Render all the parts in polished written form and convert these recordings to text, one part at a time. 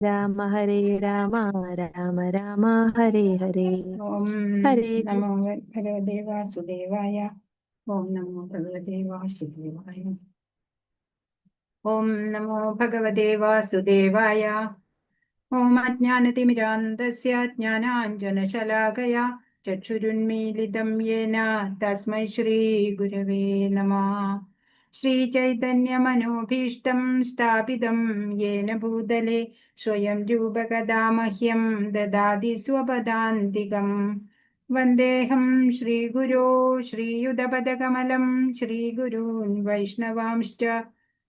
രാമ ഹരേ രാമ രാമ രാമ ഹരേ ഹരേ. ഓം ഹരേ നമോ ഭഗവതേ വാസുദേവായ. ഓം നമോ ഭഗവതേ വാസുദേവായ. ഓം നമോ ഭഗവതേ വാസുദേവായ. ഓം അജ്ഞാനതിമിരാന്തസ്യ ജ്ഞാനാഞ്ജനശലാകയാ ചക്ഷുരുന്മീലിതം യേന തസ്മൈ ശ്രീ ഗുരവേ നമഃ. ശ്രീചൈതന്യമനോഭീഷ്ടം സ്ഥാപിതം യേന ഭൂതലേ സ്വയം രൂപകഥാ മഹ്യം ദദാതി സ്വപദാന്തികം. വന്ദേഹം ശ്രീഗുരോ ശ്രീയുതപദകമലം ശ്രീഗുരൂൻ വൈഷ്ണവാംശ്ച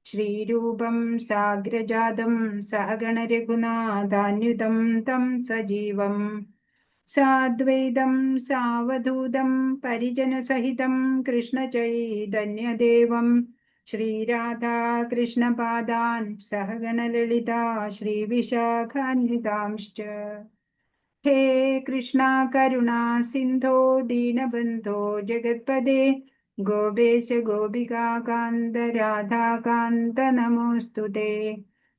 ശ്രീരൂപം സാഗ്രജാതം സഹഗണ രഘുനാഥാന്യുതം തം സജീവം സാദ്വൈതം സാവധൂതം പരിജനസഹിതം കൃഷ്ണചൈതന്യദേവം ശ്രീരാധാകൃഷ്ണപാദാൻ സഹഗണ ലളിതാ ശ്രീവിശാഖാന്വിതാംശ്ച. ഹേ കൃഷ്ണ കരുണാ സിന്ധോ ദീനബന്ധോ ജഗത്പദേ ഗോപേശ ഗോപികാന്ത രാധാകാന്ത നമോസ്തുതേ.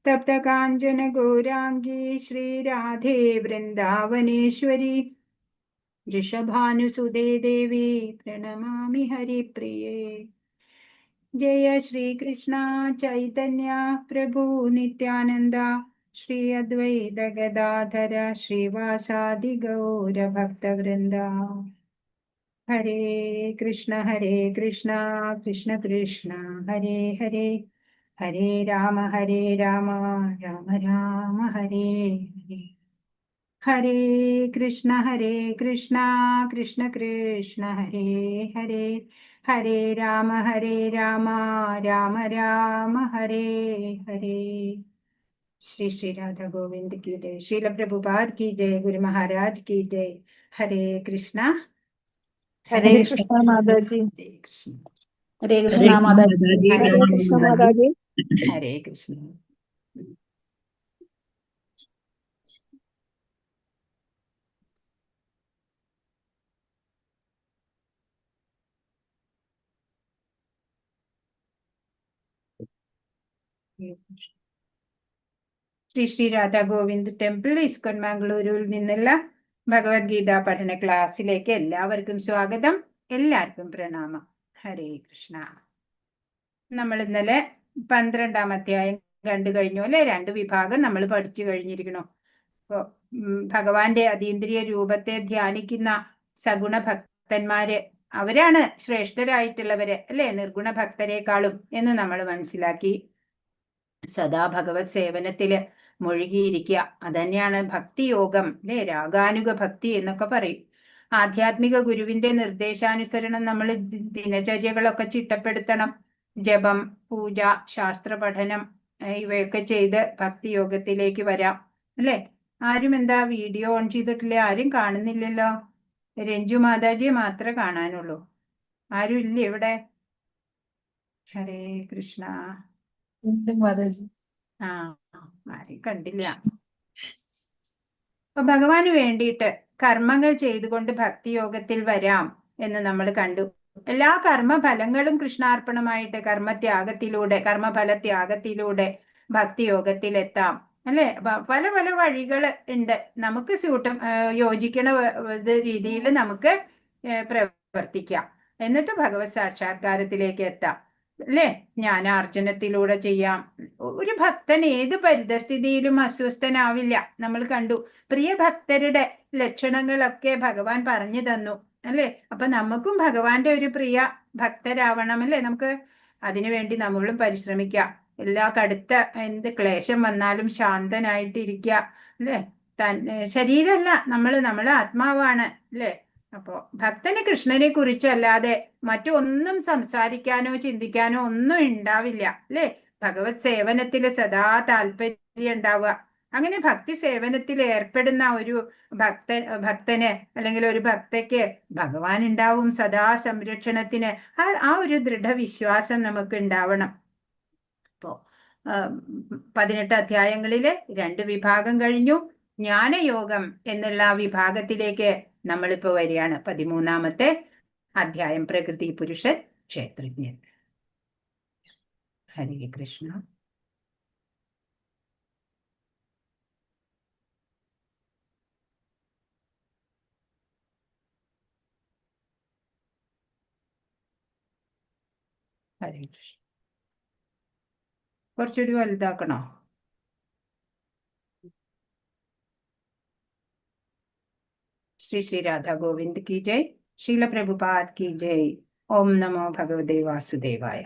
തപ്തകാഞ്ചന ഗൗരാംഗീ ശ്രീരാധേ വൃന്ദാവനേശ്വരി വൃഷഭാനുസുതേ ദേവി പ്രണമാമി ഹരിപ്രിയേ. ജയ ശ്രീകൃഷ്ണ ചൈതന്യ പ്രഭു നിത്യാനന്ദ ശ്രീ അദ്വൈത ഗദാധര ശ്രീവാസാദി ഗൗരഭക്തവൃന്ദ. ഹരേ കൃഷ്ണ കൃഷ്ണ കൃഷ്ണ ഹരേ ഹരേ, ഹരേ രാമ രാമ രാമ ഹരേ ഹരേ. ഹരേ കൃഷ്ണ കൃഷ്ണ കൃഷ്ണ ഹരേ ഹരേ, ഹരേ രാമ രാമ രാമ ഹരേ ഹരേ. ശ്രീ ശ്രീ രാധാ ഗോവിന്ദ് की जय, श्रील प्रभुपाद की जय, गुरु महाराज की जय. ഹരേ കൃഷ്ണ ഹരേ കൃഷ്ണ മാതാജി. ഹരേ കൃഷ്ണ. ഹരേ കൃഷ്ണ മാതാജി. ഹരേ കൃഷ്ണ മാതാജി. ഹരേ കൃഷ്ണ. ശ്രീ ശ്രീ രാധാ ഗോവിന്ദ് ടെമ്പിൾ ഇസ്കോൺ മാംഗ്ലൂരിൽ നിന്നുള്ള ഭഗവത്ഗീത പഠന ക്ലാസ്സിലേക്ക് എല്ലാവർക്കും സ്വാഗതം. എല്ലാവർക്കും പ്രണാമം. ഹരേ കൃഷ്ണ. നമ്മൾ ഇന്നലെ 12-ാം അധ്യായം കണ്ടു കഴിഞ്ഞു അല്ലെ? 2 വിഭാഗം നമ്മൾ പഠിച്ചു കഴിഞ്ഞിരിക്കണു. അപ്പോ ഭഗവാന്റെ അതീന്ദ്രിയ രൂപത്തെ ധ്യാനിക്കുന്ന സഗുണ ഭക്തന്മാര് അവരാണ് ശ്രേഷ്ഠരായിട്ടുള്ളവര് അല്ലെ, നിർഗുണ ഭക്തരെക്കാളും എന്ന് നമ്മൾ മനസ്സിലാക്കി. സദാ ഭഗവത് സേവനത്തില് മുഴുകിയിരിക്കുക, അതന്നെയാണ് ഭക്തിയോഗം അല്ലെ, രാഗാനുഗ ഭക്തി എന്നൊക്കെ പറയും. ആധ്യാത്മിക ഗുരുവിന്റെ നിർദ്ദേശാനുസരണം നമ്മൾ ദിനചര്യകളൊക്കെ ചിട്ടപ്പെടുത്തണം. ജപം, പൂജ, ശാസ്ത്ര പഠനം ഇവയൊക്കെ ചെയ്ത് ഭക്തിയോഗത്തിലേക്ക് വരാം അല്ലെ. ആരും എന്താ വീഡിയോ ഓൺ ചെയ്തിട്ടില്ല? ആരും കാണുന്നില്ലല്ലോ. രഞ്ജു മാതാജിയെ മാത്രമേ കാണാനുള്ളൂ. ആരും ഇല്ല ഇവിടെ? ഹരേ കൃഷ്ണ. ആ, ആരും കണ്ടില്ല. അപ്പൊ ഭഗവാന് വേണ്ടിയിട്ട് കർമ്മങ്ങൾ ചെയ്തുകൊണ്ട് ഭക്തിയോഗത്തിൽ വരാം എന്ന് നമ്മൾ കണ്ടു. എല്ലാ കർമ്മഫലങ്ങളും കൃഷ്ണാർപ്പണമായിട്ട് കർമ്മത്യാഗത്തിലൂടെ, കർമ്മഫലത്യാഗത്തിലൂടെ ഭക്തിയോഗത്തിൽ എത്താം അല്ലെ. പല പല വഴികൾ ഉണ്ട്. നമുക്ക് യോജിക്കണ രീതിയിൽ നമുക്ക് പ്രവർത്തിക്കാം. എന്നിട്ട് ഭഗവത് സാക്ഷാത്കാരത്തിലേക്ക് എത്താം അല്ലെ. ജ്ഞാനാർജനത്തിലൂടെ ചെയ്യാം. ഒരു ഭക്തൻ ഏത് പരിതസ്ഥിതിയിലും അസ്വസ്ഥനാവില്ല. നമ്മൾ കണ്ടു. പ്രിയ ഭക്തരുടെ ലക്ഷണങ്ങളൊക്കെ ഭഗവാൻ പറഞ്ഞു തന്നു അല്ലെ. അപ്പൊ നമുക്കും ഭഗവാന്റെ ഒരു പ്രിയ ഭക്തരാവണം അല്ലെ. നമുക്ക് അതിനുവേണ്ടി നമ്മളും പരിശ്രമിക്കാം. എല്ലാ കടുത്ത എന്ത് ക്ലേശം വന്നാലും ശാന്തനായിട്ടിരിക്കുക അല്ലെ. ശരീരമല്ല, നമ്മള് ആത്മാവാണ് അല്ലെ. അപ്പോ ഭക്തന് കൃഷ്ണനെ കുറിച്ചല്ലാതെ മറ്റൊന്നും സംസാരിക്കാനോ ചിന്തിക്കാനോ ഒന്നും ഉണ്ടാവില്ല അല്ലെ. ഭഗവത് സേവനത്തിൽ സദാ താല്പര്യം ഉണ്ടാവുക. അങ്ങനെ ഭക്തി സേവനത്തിൽ ഏർപ്പെടുന്ന ഒരു ഭക്തന് അല്ലെങ്കിൽ ഒരു ഭക്തയ്ക്ക് ഭഗവാൻ ഉണ്ടാവും സദാ സംരക്ഷണത്തിന്. ആ ഒരു ദൃഢവിശ്വാസം നമുക്ക് ഉണ്ടാവണം. അപ്പോ 18 അധ്യായങ്ങളിലെ 2 വിഭാഗം കഴിഞ്ഞു. ജ്ഞാനയോഗം എന്നുള്ള വിഭാഗത്തിലേക്ക് നമ്മളിപ്പോ വരികയാണ്. 13-ാമത്തെ അധ്യായം, പ്രകൃതി പുരുഷൻ ക്ഷേത്രജ്ഞൻ. ഹരേ കൃഷ്ണ. ഹരേ കൃഷ്ണ. കുറച്ചുകൂടി വലുതാക്കണോ? ശ്രീ ശ്രീ രാധാ ഗോവിന്ദ് കി ജയ്. ശീല പ്രഭുപാദ് കി ജയ്. ഓം നമോ ഭഗവതേ വാസുദേവായ.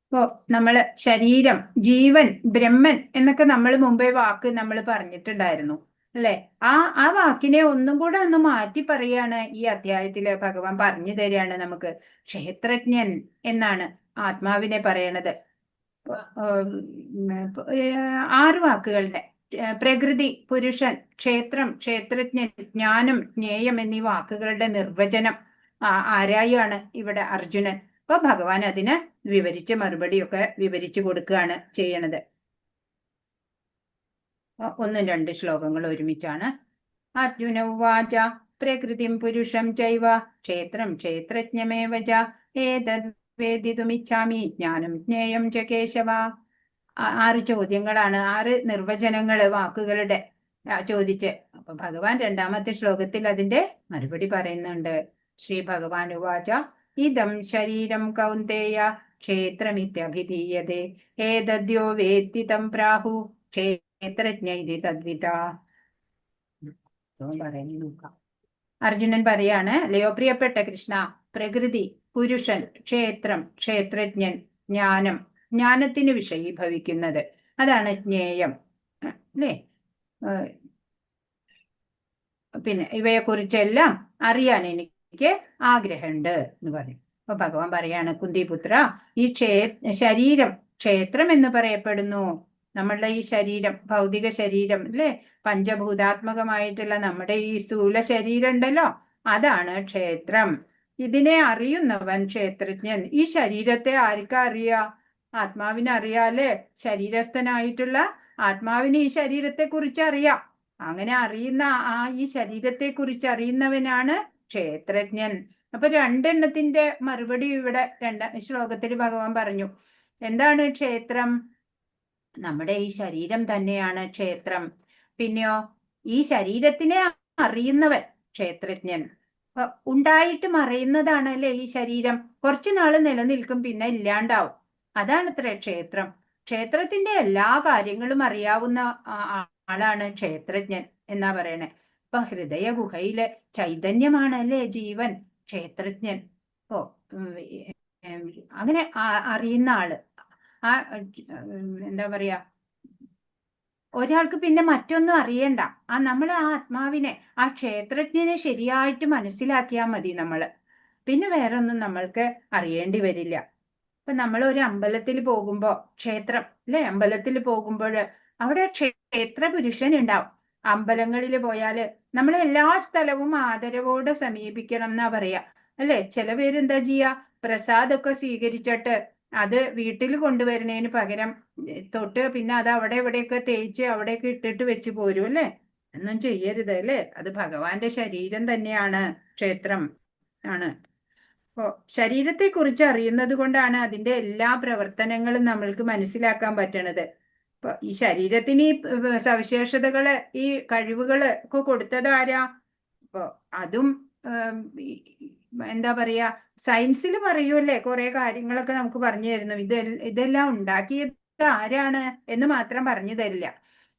അപ്പോ നമ്മള് ശരീരം, ജീവൻ, ബ്രഹ്മൻ എന്നൊക്കെ നമ്മൾ മുമ്പേ വാക്ക് നമ്മൾ പറഞ്ഞിട്ടുണ്ടായിരുന്നു അല്ലെ? ആ വാക്കിനെ ഒന്നും കൂടെ ഒന്ന് മാറ്റി പറയാണ് ഈ അധ്യായത്തില് ഭഗവാൻ പറഞ്ഞു തരികയാണ് നമുക്ക്. ക്ഷേത്രജ്ഞൻ എന്നാണ് ആത്മാവിനെ പറയണത്. 6 വാക്കുകളുടെ പ്രകൃതി, പുരുഷൻ, ക്ഷേത്രം, ക്ഷേത്രജ്ഞൻ, ജ്ഞാനം, ജ്ഞേയം എന്നീ വാക്കുകളുടെ നിർവചനം ആരായാണ് ഇവിടെ അർജുനൻ. അപ്പൊ ഭഗവാൻ അതിന് വിവരിച്ച് മറുപടിയൊക്കെ വിവരിച്ചു കൊടുക്കുകയാണ് ചെയ്യണത്. 1-2 ശ്ലോകങ്ങൾ ഒരുമിച്ചാണ്. അർജുന ഉവാച പ്രകൃതിം പുരുഷം ചൈവ ക്ഷേത്രം ക്ഷേത്രജ്ഞമേവ ച ഏതദ് വേദിതുമിച്ഛാമി ജ്ഞാനം ജ്ഞേയം ച കേശവ. 6 ചോദ്യങ്ങളാണ്, 6 നിർവചനങ്ങള് വാക്കുകളുടെ ചോദിച്ച്. അപ്പൊ ഭഗവാൻ 2ാമത്തെ ശ്ലോകത്തിൽ അതിന്റെ മറുപടി പറയുന്നുണ്ട്. ശ്രീ ഭഗവാൻ ഉവാച ഇദം ശരീരം കൗന്ദേയ ക്ഷേത്രമിത്യഭിധീയതേ ഏതദ്യോ വേത്തി തം പ്രാഹു ക്ഷേത്രജ്ഞ ഇതി തദ്വിദാ. അർജുനൻ പറയാണ്, അല്ലയോ പ്രിയപ്പെട്ട കൃഷ്ണ, പ്രകൃതി, പുരുഷൻ, ക്ഷേത്രം, ക്ഷേത്രജ്ഞൻ, ജ്ഞാനം, ജ്ഞാനത്തിന് വിഷയീഭവിക്കുന്നത്, അതാണ് ജ്ഞേയം അല്ലേ? പിന്നെ ഇവയെക്കുറിച്ചെല്ലാം അറിയാൻ എനിക്ക് ആഗ്രഹമുണ്ട് എന്ന് പറയും. അപ്പൊ ഭഗവാൻ പറയാണ്, കുന്തിപുത്ര, ഈ ശരീരം ക്ഷേത്രം എന്ന് പറയപ്പെടുന്നു. നമ്മളുടെ ഈ ശരീരം, ഭൗതിക ശരീരം അല്ലേ, പഞ്ചഭൂതാത്മകമായിട്ടുള്ള നമ്മുടെ ഈ സ്ഥൂല ശരീരം ഉണ്ടല്ലോ, അതാണ് ക്ഷേത്രം. ഇതിനെ അറിയുന്നവൻ ക്ഷേത്രജ്ഞൻ. ഈ ശരീരത്തെ ആർക്കാ അറിയാ? ആത്മാവിനെ അറിയാലേ. ശരീരസ്ഥനായിട്ടുള്ള ആത്മാവിന് ഈ ശരീരത്തെ കുറിച്ച് അറിയാം. അങ്ങനെ അറിയുന്ന ഈ ശരീരത്തെ കുറിച്ച് അറിയുന്നവനാണ് ക്ഷേത്രജ്ഞൻ. അപ്പൊ 2 മറുപടി ഇവിടെ 2 ശ്ലോകത്തിൽ ഭഗവാൻ പറഞ്ഞു. എന്താണ് ക്ഷേത്രം? നമ്മുടെ ഈ ശരീരം തന്നെയാണ് ക്ഷേത്രം. പിന്നെയോ ഈ ശരീരത്തിനെ അറിയുന്നവൻ ക്ഷേത്രജ്ഞൻ. ഉണ്ടായിട്ട് മറയുന്നതാണ് അല്ലെ ഈ ശരീരം. കുറച്ചു നാള് നിലനിൽക്കും, പിന്നെ ഇല്ലാണ്ടാവും. അതാണത്രേ ക്ഷേത്രം. ക്ഷേത്രത്തിന്റെ എല്ലാ കാര്യങ്ങളും അറിയാവുന്ന ആളാണ് ക്ഷേത്രജ്ഞൻ എന്നാ പറയണേ. ഇപ്പൊ ഹൃദയ ഗുഹയിലെ ചൈതന്യമാണ് അല്ലേ ജീവൻ, ക്ഷേത്രജ്ഞൻ. അങ്ങനെ അറിയുന്ന ആള്. എന്താ പറയാ, ഒരാൾക്ക് പിന്നെ മറ്റൊന്നും അറിയണ്ട. നമ്മൾ ആത്മാവിനെ, ആ ക്ഷേത്രജ്ഞനെ ശരിയായിട്ട് മനസ്സിലാക്കിയാൽ മതി നമ്മള്. പിന്നെ വേറെ ഒന്നും നമ്മൾക്ക് അറിയേണ്ടി വരില്ല. ഇപ്പൊ നമ്മൾ ഒരു അമ്പലത്തിൽ പോകുമ്പോ, ക്ഷേത്രം അല്ലെ, അമ്പലത്തിൽ പോകുമ്പോൾ അവിടെ ക്ഷേത്ര പുരുഷൻ ഉണ്ടാവും. അമ്പലങ്ങളിൽ പോയാല് നമ്മൾ എല്ലാ സ്ഥലവും ആദരവോടെ സമീപിക്കണം എന്നാ പറയാ അല്ലെ. ചില പേര് എന്താ ചെയ്യാ, പ്രസാദമൊക്കെ സ്വീകരിച്ചിട്ട് അത് വീട്ടിൽ കൊണ്ടുവരുന്നതിന് പകരം തൊട്ട് പിന്നെ അത് അവിടെ ഇവിടെയൊക്കെ തേച്ച് അവിടെയൊക്കെ ഇട്ടിട്ട് വെച്ച് പോരും അല്ലേ. ഒന്നും ചെയ്യരുത് അല്ലേ. അത് ഭഗവാന്റെ ശരീരം തന്നെയാണ്, ക്ഷേത്രം ആണ്. അപ്പോ ശരീരത്തെ കുറിച്ച് അറിയുന്നത് കൊണ്ടാണ് അതിന്റെ എല്ലാ പ്രവർത്തനങ്ങളും നമ്മൾക്ക് മനസ്സിലാക്കാൻ പറ്റണത്. അപ്പൊ ഈ ശരീരത്തിന് ഈ സവിശേഷതകള്, ഈ കഴിവുകള് ഒക്കെ കൊടുത്തത് ആരാ? അപ്പൊ അതും എന്താ പറയാ, സയൻസിൽ പറയൂല്ലേ, കുറെ കാര്യങ്ങളൊക്കെ നമുക്ക് പറഞ്ഞു തരുന്നു. ഇതെല്ലാം ഉണ്ടാക്കിയത് ആരാണ് എന്ന് മാത്രം പറഞ്ഞു തരില്ല.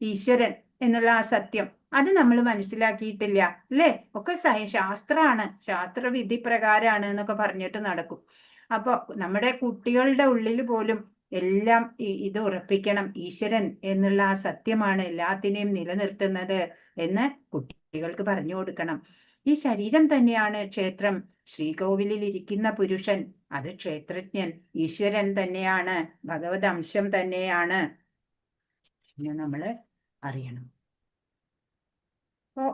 ഈശ്വരൻ എന്നുള്ള ആ സത്യം അത് നമ്മൾ മനസ്സിലാക്കിയിട്ടില്ല അല്ലേ. ഒക്കെ ശാസ്ത്രമാണ്, ശാസ്ത്രവിധി പ്രകാരമാണ് എന്നൊക്കെ പറഞ്ഞിട്ട് നടക്കും. അപ്പൊ നമ്മുടെ കുട്ടികളുടെ ഉള്ളിൽ പോലും എല്ലാം ഇത് ഉറപ്പിക്കണം, ഈശ്വരൻ എന്നുള്ള ആ സത്യമാണ് എല്ലാത്തിനെയും നിലനിർത്തുന്നത് എന്ന് കുട്ടികൾക്ക് പറഞ്ഞു കൊടുക്കണം. ഈ ശരീരം തന്നെയാണ് ക്ഷേത്രം. ശ്രീകോവിലിൽ ഇരിക്കുന്ന പുരുഷൻ അത് ക്ഷേത്രജ്ഞൻ, ഈശ്വരൻ തന്നെയാണ്, ഭഗവത് അംശം തന്നെയാണ് എന്ന് നമ്മള് അറിയണം. അപ്പോ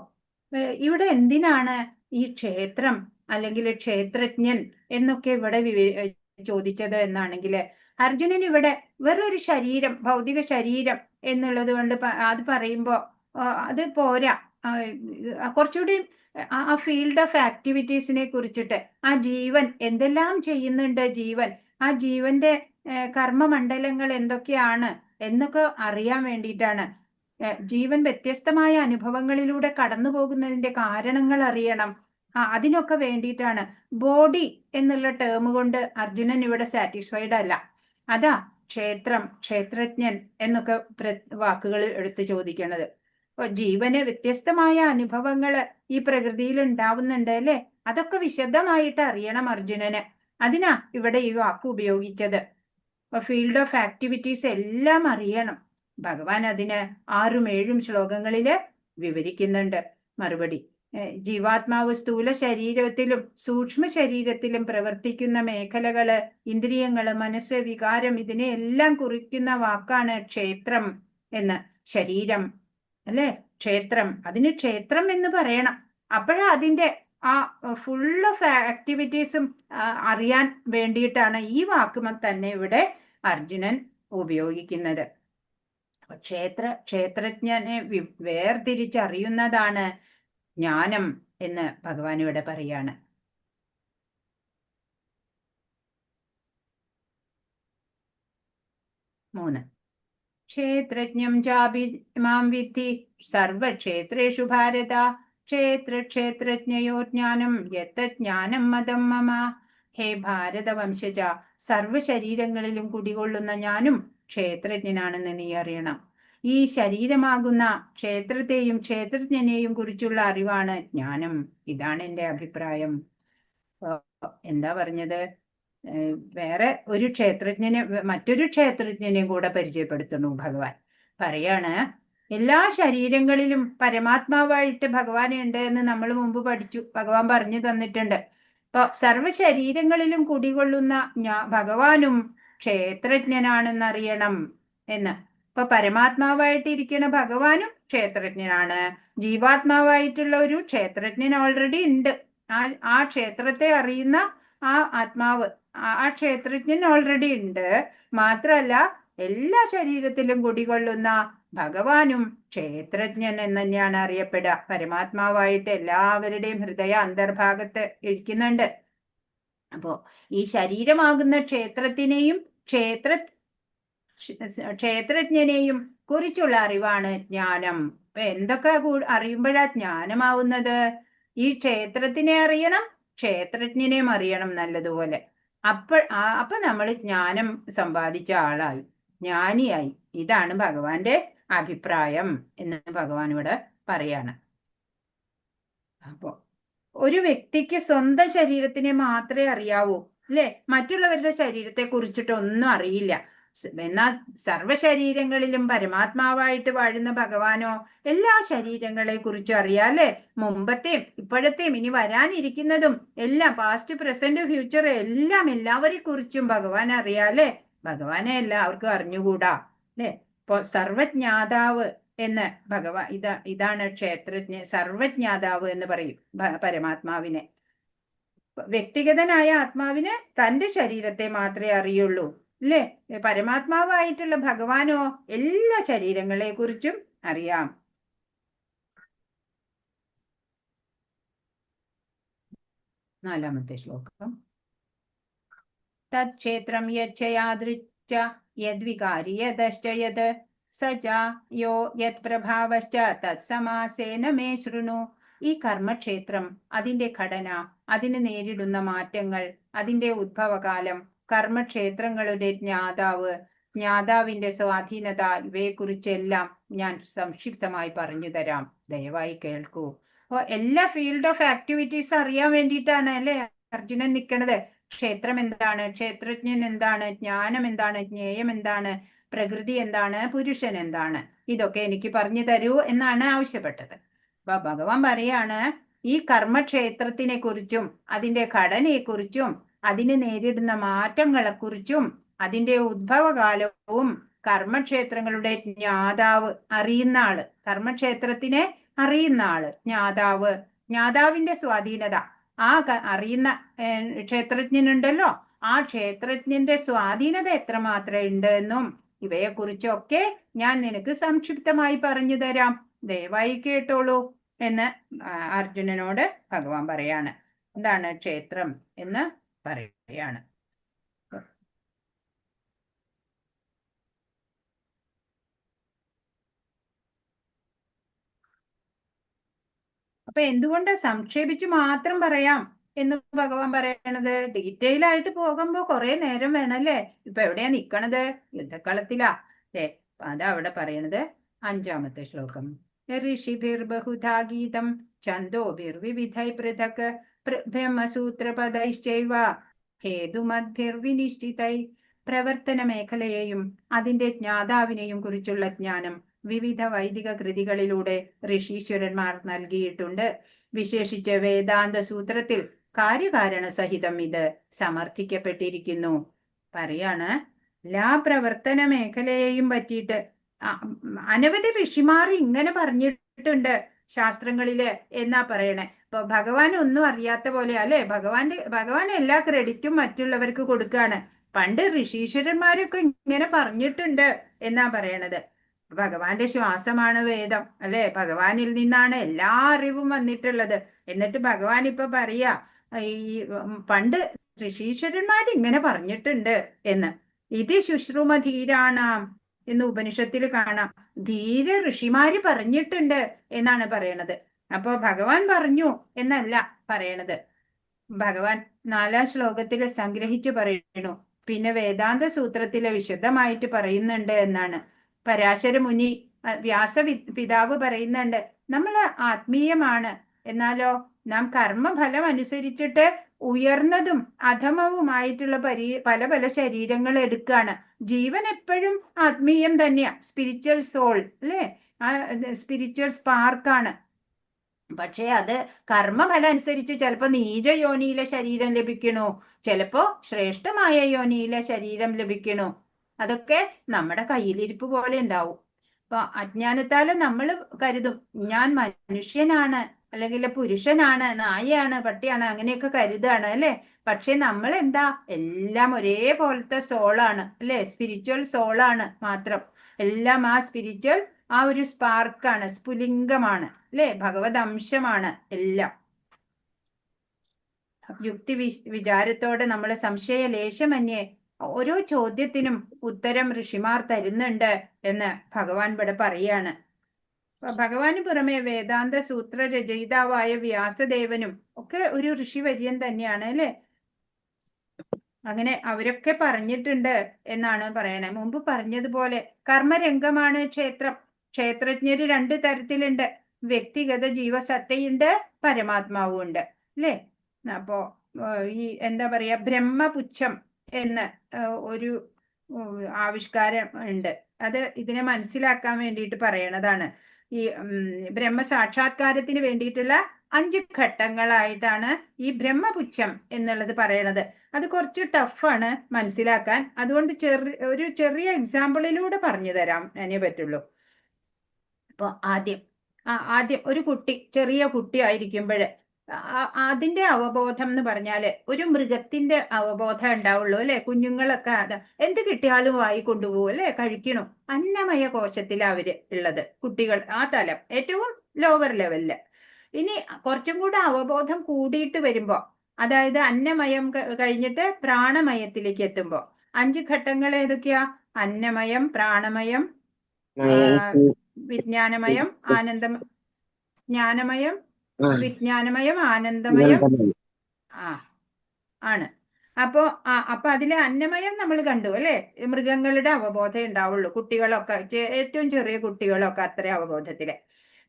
ഇവിടെ എന്തിനാണ് ഈ ക്ഷേത്രം അല്ലെങ്കിൽ ക്ഷേത്രജ്ഞൻ എന്നൊക്കെ ഇവിടെ ചോദിച്ചത് എന്നാണെങ്കിൽ, അർജുനൻ ഇവിടെ വേറൊരു ശരീരം, ഭൗതിക ശരീരം എന്നുള്ളത് കൊണ്ട് അത് പറയുമ്പോ അത് പോരാ. കുറച്ചുകൂടി ആ ഫീൽഡ് ഓഫ് ആക്ടിവിറ്റീസിനെ കുറിച്ചിട്ട്, ആ ജീവൻ എന്തെല്ലാം ചെയ്യുന്നുണ്ട്, ജീവൻ, ആ ജീവന്റെ കർമ്മമണ്ഡലങ്ങൾ എന്തൊക്കെയാണ് എന്നൊക്കെ അറിയാൻ വേണ്ടിയിട്ടാണ്. ജീവൻ വ്യത്യസ്തമായ അനുഭവങ്ങളിലൂടെ കടന്നു പോകുന്നതിന്റെ കാരണങ്ങൾ അറിയണം. അതിനൊക്കെ വേണ്ടിയിട്ടാണ്. ബോഡി എന്നുള്ള ടേം കൊണ്ട് അർജുനൻ ഇവിടെ സാറ്റിസ്ഫൈഡ് അല്ല. അതാ ക്ഷേത്രം, ക്ഷേത്രജ്ഞൻ എന്നൊക്കെ വാക്കുകൾ എടുത്ത് ചോദിക്കണത്. അപ്പൊ ജീവന് വ്യത്യസ്തമായ അനുഭവങ്ങള് ഈ പ്രകൃതിയിൽ ഉണ്ടാവുന്നുണ്ട് അല്ലെ? അതൊക്കെ വിശദമായിട്ട് അറിയണം അർജുനന്. അതിനാ ഇവിടെ ഈ വാക്ക് ഉപയോഗിച്ചത്. അപ്പൊ ഫീൽഡ് ഓഫ് ആക്ടിവിറ്റീസ് എല്ലാം അറിയണം. ഭഗവാൻ അതിന് 6ഉം 7ഉം ശ്ലോകങ്ങളില് വിവരിക്കുന്നുണ്ട് മറുപടി. ജീവാത്മാവ് സ്ഥൂല ശരീരത്തിലും സൂക്ഷ്മ ശരീരത്തിലും പ്രവർത്തിക്കുന്ന മേഖലകള്, ഇന്ദ്രിയങ്ങള്, മനസ്സ്, വികാരം, ഇതിനെ എല്ലാം കുറിക്കുന്ന വാക്കാണ് ക്ഷേത്രം എന്ന്. ശരീരം അല്ലെ ക്ഷേത്രം, അതിന് ക്ഷേത്രം എന്ന് പറയണം. അപ്പോഴാ അതിന്റെ ആ ഫുൾ ഓഫ് ആക്ടിവിറ്റീസും അറിയാൻ വേണ്ടിയിട്ടാണ് ഈ വാക്ക് തന്നെ ഇവിടെ അർജുനൻ ഉപയോഗിക്കുന്നത്. ക്ഷേത്രജ്ഞനെ വേർതിരിച്ചറിയുന്നതാണ് ജ്ഞാനം എന്ന് ഭഗവാൻ ഇവിടെ പറയാണ്. 3 ക്ഷേത്രജ്ഞം ചാപി മാം വിദ്ധി സർവക്ഷേത്രേഷു ഭാരത ക്ഷേത്രജ്ഞയോർ യത്തജ്ഞാനം മതം മമ. ഹേ ഭാരതവംശജ, സർവശരീരങ്ങളിലും കുടികൊള്ളുന്ന ഞാനും ക്ഷേത്രജ്ഞനാണെന്ന് നീ അറിയണം. ഈ ശരീരമാകുന്ന ക്ഷേത്രത്തെയും ക്ഷേത്രജ്ഞനെയും കുറിച്ചുള്ള അറിവാണ് ജ്ഞാനം. ഇതാണ് എൻ്റെ അഭിപ്രായം. എന്താ പറഞ്ഞത്? വേറെ ഒരു മറ്റൊരു ക്ഷേത്രജ്ഞനെയും കൂടെ പരിചയപ്പെടുത്തുന്നു ഭഗവാൻ. പറയാണ്, എല്ലാ ശരീരങ്ങളിലും പരമാത്മാവായിട്ട് ഭഗവാൻ ഉണ്ട് എന്ന് നമ്മൾ മുമ്പ് പഠിച്ചു. ഭഗവാൻ പറഞ്ഞു തന്നിട്ടുണ്ട്. അപ്പൊ സർവശരീരങ്ങളിലും കുടികൊള്ളുന്ന ഭഗവാനും ക്ഷേത്രജ്ഞനാണെന്നറിയണം എന്ന്. ഇപ്പൊ പരമാത്മാവായിട്ടിരിക്കുന്ന ഭഗവാനും ക്ഷേത്രജ്ഞനാണ്. ജീവാത്മാവായിട്ടുള്ള ഒരു ക്ഷേത്രജ്ഞൻ ഓൾറെഡി ഉണ്ട്. ആ ക്ഷേത്രത്തെ അറിയുന്ന ആ ആത്മാവ്, ആ ക്ഷേത്രജ്ഞൻ ഓൾറെഡി ഉണ്ട്. മാത്രല്ല എല്ലാ ശരീരത്തിലും കുടികൊള്ളുന്ന ഭഗവാനും ക്ഷേത്രജ്ഞൻ എന്ന് തന്നെയാണ് അറിയപ്പെടുക. പരമാത്മാവായിട്ട് എല്ലാവരുടെയും ഹൃദയ അന്തർഭാഗത്ത് ഇരിക്കുന്നുണ്ട്. അപ്പോ ഈ ശരീരമാകുന്ന ക്ഷേത്രത്തിനെയും ക്ഷേത്രജ്ഞനെയും കുറിച്ചുള്ള അറിവാണ് ജ്ഞാനം. ഇപ്പൊ എന്തൊക്കെ അറിയുമ്പോഴാ ജ്ഞാനമാവുന്നത്? ഈ ക്ഷേത്രത്തിനെ അറിയണം, ക്ഷേത്രജ്ഞനെയും അറിയണം നല്ലതുപോലെ. അപ്പൊ നമ്മൾ ജ്ഞാനം സമ്പാദിച്ച ആളായി, ജ്ഞാനിയായി. ഇതാണ് ഭഗവാന്റെ അഭിപ്രായം എന്ന് ഭഗവാൻ ഇവിടെ പറയാണ്. അപ്പോ ഒരു വ്യക്തിക്ക് സ്വന്തം ശരീരത്തിനെ മാത്രമേ അറിയാവൂ അല്ലെ? മറ്റുള്ളവരുടെ ശരീരത്തെ കുറിച്ചിട്ടൊന്നും അറിയില്ല. എന്നാൽ സർവശരീരങ്ങളിലും പരമാത്മാവായിട്ട് വാഴുന്ന ഭഗവാനോ എല്ലാ ശരീരങ്ങളെ കുറിച്ചും അറിയാം അല്ലെ? മുമ്പത്തെയും ഇപ്പോഴത്തെയും ഇനി വരാനിരിക്കുന്നതും എല്ലാം, പാസ്റ്റ് പ്രസന്റ് ഫ്യൂച്ചർ എല്ലാം എല്ലാവരെ കുറിച്ചും ഭഗവാൻ അറിയാം അല്ലെ? ഭഗവാനെ എല്ലാവർക്കും അറിഞ്ഞുകൂടാ അല്ലെ? ഇപ്പൊ സർവജ്ഞാതാവ് എന്ന് ഭഗവാൻ ഇതാണ് സർവജ്ഞാതാവ് എന്ന് പറയും പരമാത്മാവിനെ. വ്യക്തിഗതനായ ആത്മാവിന് തന്റെ ശരീരത്തെ മാത്രമേ അറിയുള്ളൂ അല്ലേ? പരമാത്മാവായിട്ടുള്ള ഭഗവാനോ എല്ലാ ശരീരങ്ങളെ കുറിച്ചും അറിയാം. നാലാമത്തെ ശ്ലോകം. തത്ക്ഷേത്രം യച്ഛയാദൃച്ഛ യദ്വികാരി യദശ്ച യത് സജ യോ യത് പ്രഭാവശ്ച തത്സമാസേന മേ ശൃണു. ഈ കർമ്മക്ഷേത്രം, അതിന്റെ ഘടന, അതിന് നേരിടുന്ന മാറ്റങ്ങൾ, അതിന്റെ ഉദ്ഭവകാലം, കർമ്മക്ഷേത്രങ്ങളുടെ ജ്ഞാതാവിന്റെ സ്വാധീനത, ഇവയെക്കുറിച്ചെല്ലാം ഞാൻ സംക്ഷിപ്തമായി പറഞ്ഞു തരാം. ദയവായി കേൾക്കൂ. അപ്പൊ എല്ലാ ഫീൽഡ് ഓഫ് ആക്ടിവിറ്റീസ് അറിയാൻ വേണ്ടിയിട്ടാണ് അല്ലെ അർജുനൻ നിൽക്കണത്. ക്ഷേത്രം എന്താണ്, ക്ഷേത്രജ്ഞൻ എന്താണ്, ജ്ഞാനം എന്താണ്, ജ്ഞേയം എന്താണ്, പ്രകൃതി എന്താണ്, പുരുഷൻ എന്താണ്, ഇതൊക്കെ എനിക്ക് പറഞ്ഞു തരൂ എന്നാണ് ആവശ്യപ്പെട്ടത്. അപ്പൊ ഭഗവാൻ പറയാണ്, ഈ കർമ്മക്ഷേത്രത്തിനെ കുറിച്ചും അതിന്റെ ഘടനയെക്കുറിച്ചും അതിന് നേരിടുന്ന മാറ്റങ്ങളെക്കുറിച്ചും അതിന്റെ ഉദ്ഭവകാലവും കർമ്മക്ഷേത്രങ്ങളുടെ ജ്ഞാതാവ്, അറിയുന്ന ആള്, കർമ്മക്ഷേത്രത്തിനെ അറിയുന്ന ആള്, ജ്ഞാതാവിന്റെ സ്വാധീനത, ആ അറിയുന്ന ക്ഷേത്രജ്ഞനുണ്ടല്ലോ, ആ ക്ഷേത്രജ്ഞന്റെ സ്വാധീനത എത്രമാത്രം ഉണ്ട് എന്നും ഇവയെക്കുറിച്ചൊക്കെ ഞാൻ നിനക്ക് സംക്ഷിപ്തമായി പറഞ്ഞു തരാം. ദയവായി കേട്ടോളൂ എന്ന് അർജുനനോട് ഭഗവാൻ പറയാണ്. എന്താണ് ക്ഷേത്രം എന്ന് പറയാണ്. അപ്പൊ എന്തുകൊണ്ട് സംക്ഷേപിച്ച് മാത്രം പറയാം എന്ന് ഭഗവാൻ പറയണത്? ഡീറ്റെയിൽ ആയിട്ട് പോകുമ്പോ കുറെ നേരം വേണല്ലേ. ഇപ്പൊ എവിടെയാ നിക്കണത്? യുദ്ധക്കളത്തിലാ അല്ലേ? അതാ അവിടെ പറയണത് 5-ാമത്തെ ശ്ലോകം. ഋഷിഭിർ ബഹുധാ ഗീതം ഛന്ദോഭിർ വിവിധൈ പൃഥക് ബ്രഹ്മസൂത്രപദൈശ്ചൈവ ഹേതുമദ്ഭിർവിനിശ്ചിതൈ. പ്രവർത്തന മേഖലയെയും അതിന്റെ ജ്ഞാതാവിനെയും കുറിച്ചുള്ള ജ്ഞാനം വിവിധ വൈദിക കൃതികളിലൂടെ ഋഷീശ്വരന്മാർ നൽകിയിട്ടുണ്ട്. വിശേഷിച്ച് വേദാന്ത സൂത്രത്തിൽ കാര്യകാരണ സഹിതം ഇത് സമർത്ഥിക്കപ്പെട്ടിരിക്കുന്നു. പറയാണ് എല്ലാ പ്രവർത്തന മേഖലയെയും പറ്റിയിട്ട് അനവധി ഋഷിമാർ ഇങ്ങനെ പറഞ്ഞിട്ടുണ്ട് ശാസ്ത്രങ്ങളില് എന്നാ പറയണേ. ഇപ്പൊ ഭഗവാൻ ഒന്നും അറിയാത്ത പോലെ അല്ലെ, ഭഗവാൻ എല്ലാ ക്രെഡിറ്റും മറ്റുള്ളവർക്ക് കൊടുക്കാണ്. പണ്ട് ഋഷീശ്വരന്മാരൊക്കെ ഇങ്ങനെ പറഞ്ഞിട്ടുണ്ട് എന്നാ പറയണത്. ഭഗവാന്റെ ശ്വാസമാണ് വേദം അല്ലെ, ഭഗവാനിൽ നിന്നാണ് എല്ലാ അറിവും വന്നിട്ടുള്ളത്. എന്നിട്ട് ഭഗവാൻ ഇപ്പൊ പറയാ ഈ പണ്ട് ഋഷീശ്വരന്മാർ ഇങ്ങനെ പറഞ്ഞിട്ടുണ്ട് എന്ന്. ഇത് ശുശ്രൂമധീരാണാം എന്ന് ഉപനിഷത്തിൽ കാണാം. ധീര ഋഷിമാര് പറഞ്ഞിട്ടുണ്ട് എന്നാണ് പറയണത്. അപ്പൊ ഭഗവാൻ പറഞ്ഞു എന്നല്ല പറയണത്. ഭഗവാൻ 4-ാം ശ്ലോകത്തിൽ സംഗ്രഹിച്ചു പറയണു. പിന്നെ വേദാന്ത സൂത്രത്തിലെ വിശദമായിട്ട് പറയുന്നുണ്ട് എന്നാണ്. പരാശര മുനി വ്യാസ പിതാവ് പറയുന്നുണ്ട്, നമ്മൾ ആത്മീയമാണ്, എന്നാലോ നാം കർമ്മഫലം അനുസരിച്ചിട്ട് ഉയർന്നതും അധമവുമായിട്ടുള്ള പല പല ശരീരങ്ങൾ എടുക്കാണ്. ജീവൻ എപ്പോഴും ആത്മീയം തന്നെയാ, സ്പിരിച്വൽ സോൾ അല്ലേ, സ്പിരിച്വൽ സ്പാർക്കാണ്. പക്ഷെ അത് കർമ്മഫലം അനുസരിച്ച് ചിലപ്പോ നീച യോനിയിലെ ശരീരം ലഭിക്കണു, ചിലപ്പോ ശ്രേഷ്ഠമായ യോനിയിലെ ശരീരം ലഭിക്കണു. അതൊക്കെ നമ്മുടെ കയ്യിലിരിപ്പ് പോലെ ഉണ്ടാവും. അപ്പൊ അജ്ഞാനത്താല് നമ്മൾ കരുതും ഞാൻ മനുഷ്യനാണ്, അല്ലെങ്കിൽ പുരുഷനാണ്, നായയാണ്, പട്ടിയാണ്, അങ്ങനെയൊക്കെ കരുതാണ് അല്ലെ. പക്ഷെ നമ്മൾ എന്താ, എല്ലാം ഒരേപോലത്തെ സോളാണ് അല്ലെ, സ്പിരിച്വൽ സോളാണ് മാത്രം. എല്ലാം ആ സ്പിരിച്വൽ ആ ഒരു സ്പാർക്കാണ്, സ്ഫുലിംഗമാണ് അല്ലെ, ഭഗവത് അംശമാണ് എല്ലാം. യുക്തി വിചാരത്തോടെ നമ്മൾ സംശയലേശമന്യേ ഓരോ ചോദ്യത്തിനും ഉത്തരം ഋഷിമാർ തരുന്നുണ്ട് എന്ന് ഭഗവാൻ ഇവിടെ പറയാണ്. ഭഗവാന് പുറമെ വേദാന്ത സൂത്ര രചയിതാവായ വ്യാസദേവനും ഒക്കെ ഒരു ഋഷിവര്യൻ തന്നെയാണ് അല്ലെ. അങ്ങനെ അവരൊക്കെ പറഞ്ഞിട്ടുണ്ട് എന്നാണ് പറയണേ. മുമ്പ് പറഞ്ഞതുപോലെ കർമ്മരംഗമാണ് ക്ഷേത്രം. ക്ഷേത്രജ്ഞര് 2 തരത്തിലുണ്ട്, വ്യക്തിഗത ജീവസത്തയുണ്ട്, പരമാത്മാവും ഉണ്ട് അല്ലേ. അപ്പോ ഈ എന്താ പറയാ, ബ്രഹ്മപുച്ഛം എന്ന് ഒരു ആവിഷ്കാരം ഉണ്ട്. അത് ഇതിനെ മനസ്സിലാക്കാൻ വേണ്ടിയിട്ട് പറയണതാണ്. ഈ ബ്രഹ്മസാക്ഷാത്കാരത്തിന് വേണ്ടിയിട്ടുള്ള 5 ഘട്ടങ്ങളായിട്ടാണ് ഈ ബ്രഹ്മപുച്ഛം എന്നുള്ളത് പറയണത്. അത് കുറച്ച് ടഫാണ് മനസ്സിലാക്കാൻ, അതുകൊണ്ട് ഒരു ചെറിയ എക്സാമ്പിളിലൂടെ പറഞ്ഞു തരാം അതിനെ പറ്റുള്ളൂ. അപ്പൊ ആദ്യം ഒരു കുട്ടി, ചെറിയ കുട്ടി ആയിരിക്കുമ്പോൾ അതിന്റെ അവബോധം എന്ന് പറഞ്ഞാല് ഒരു മൃഗത്തിന്റെ അവബോധം ഉണ്ടാവുള്ളൂ അല്ലെ. കുഞ്ഞുങ്ങളൊക്കെ എന്ത് കിട്ടിയാലും വായി കൊണ്ടുപോകും അല്ലെ, കഴിക്കണു. അന്നമയ കോശത്തിൽ അവര് ഉള്ളത് കുട്ടികൾ, ആ തലം ഏറ്റവും ലോവർ ലെവലില്. ഇനി കുറച്ചും കൂടെ അവബോധം കൂടിയിട്ട് വരുമ്പോ, അതായത് അന്നമയം കഴിഞ്ഞിട്ട് പ്രാണമയത്തിലേക്ക് എത്തുമ്പോ 5 ഘട്ടങ്ങൾ ഏതൊക്കെയാ? അന്നമയം, പ്രാണമയം, വിജ്ഞാനമയം, ജ്ഞാനമയം, വിജ്ഞാനമയം, ആനന്ദമയം ആണ്. അപ്പൊ അതിലെ അന്നമയം നമ്മൾ കണ്ടു അല്ലെ, മൃഗങ്ങളുടെ അവബോധം ഉണ്ടാവുള്ളൂ. കുട്ടികളൊക്കെ, ഏറ്റവും ചെറിയ കുട്ടികളൊക്കെ അത്ര അവബോധത്തില്.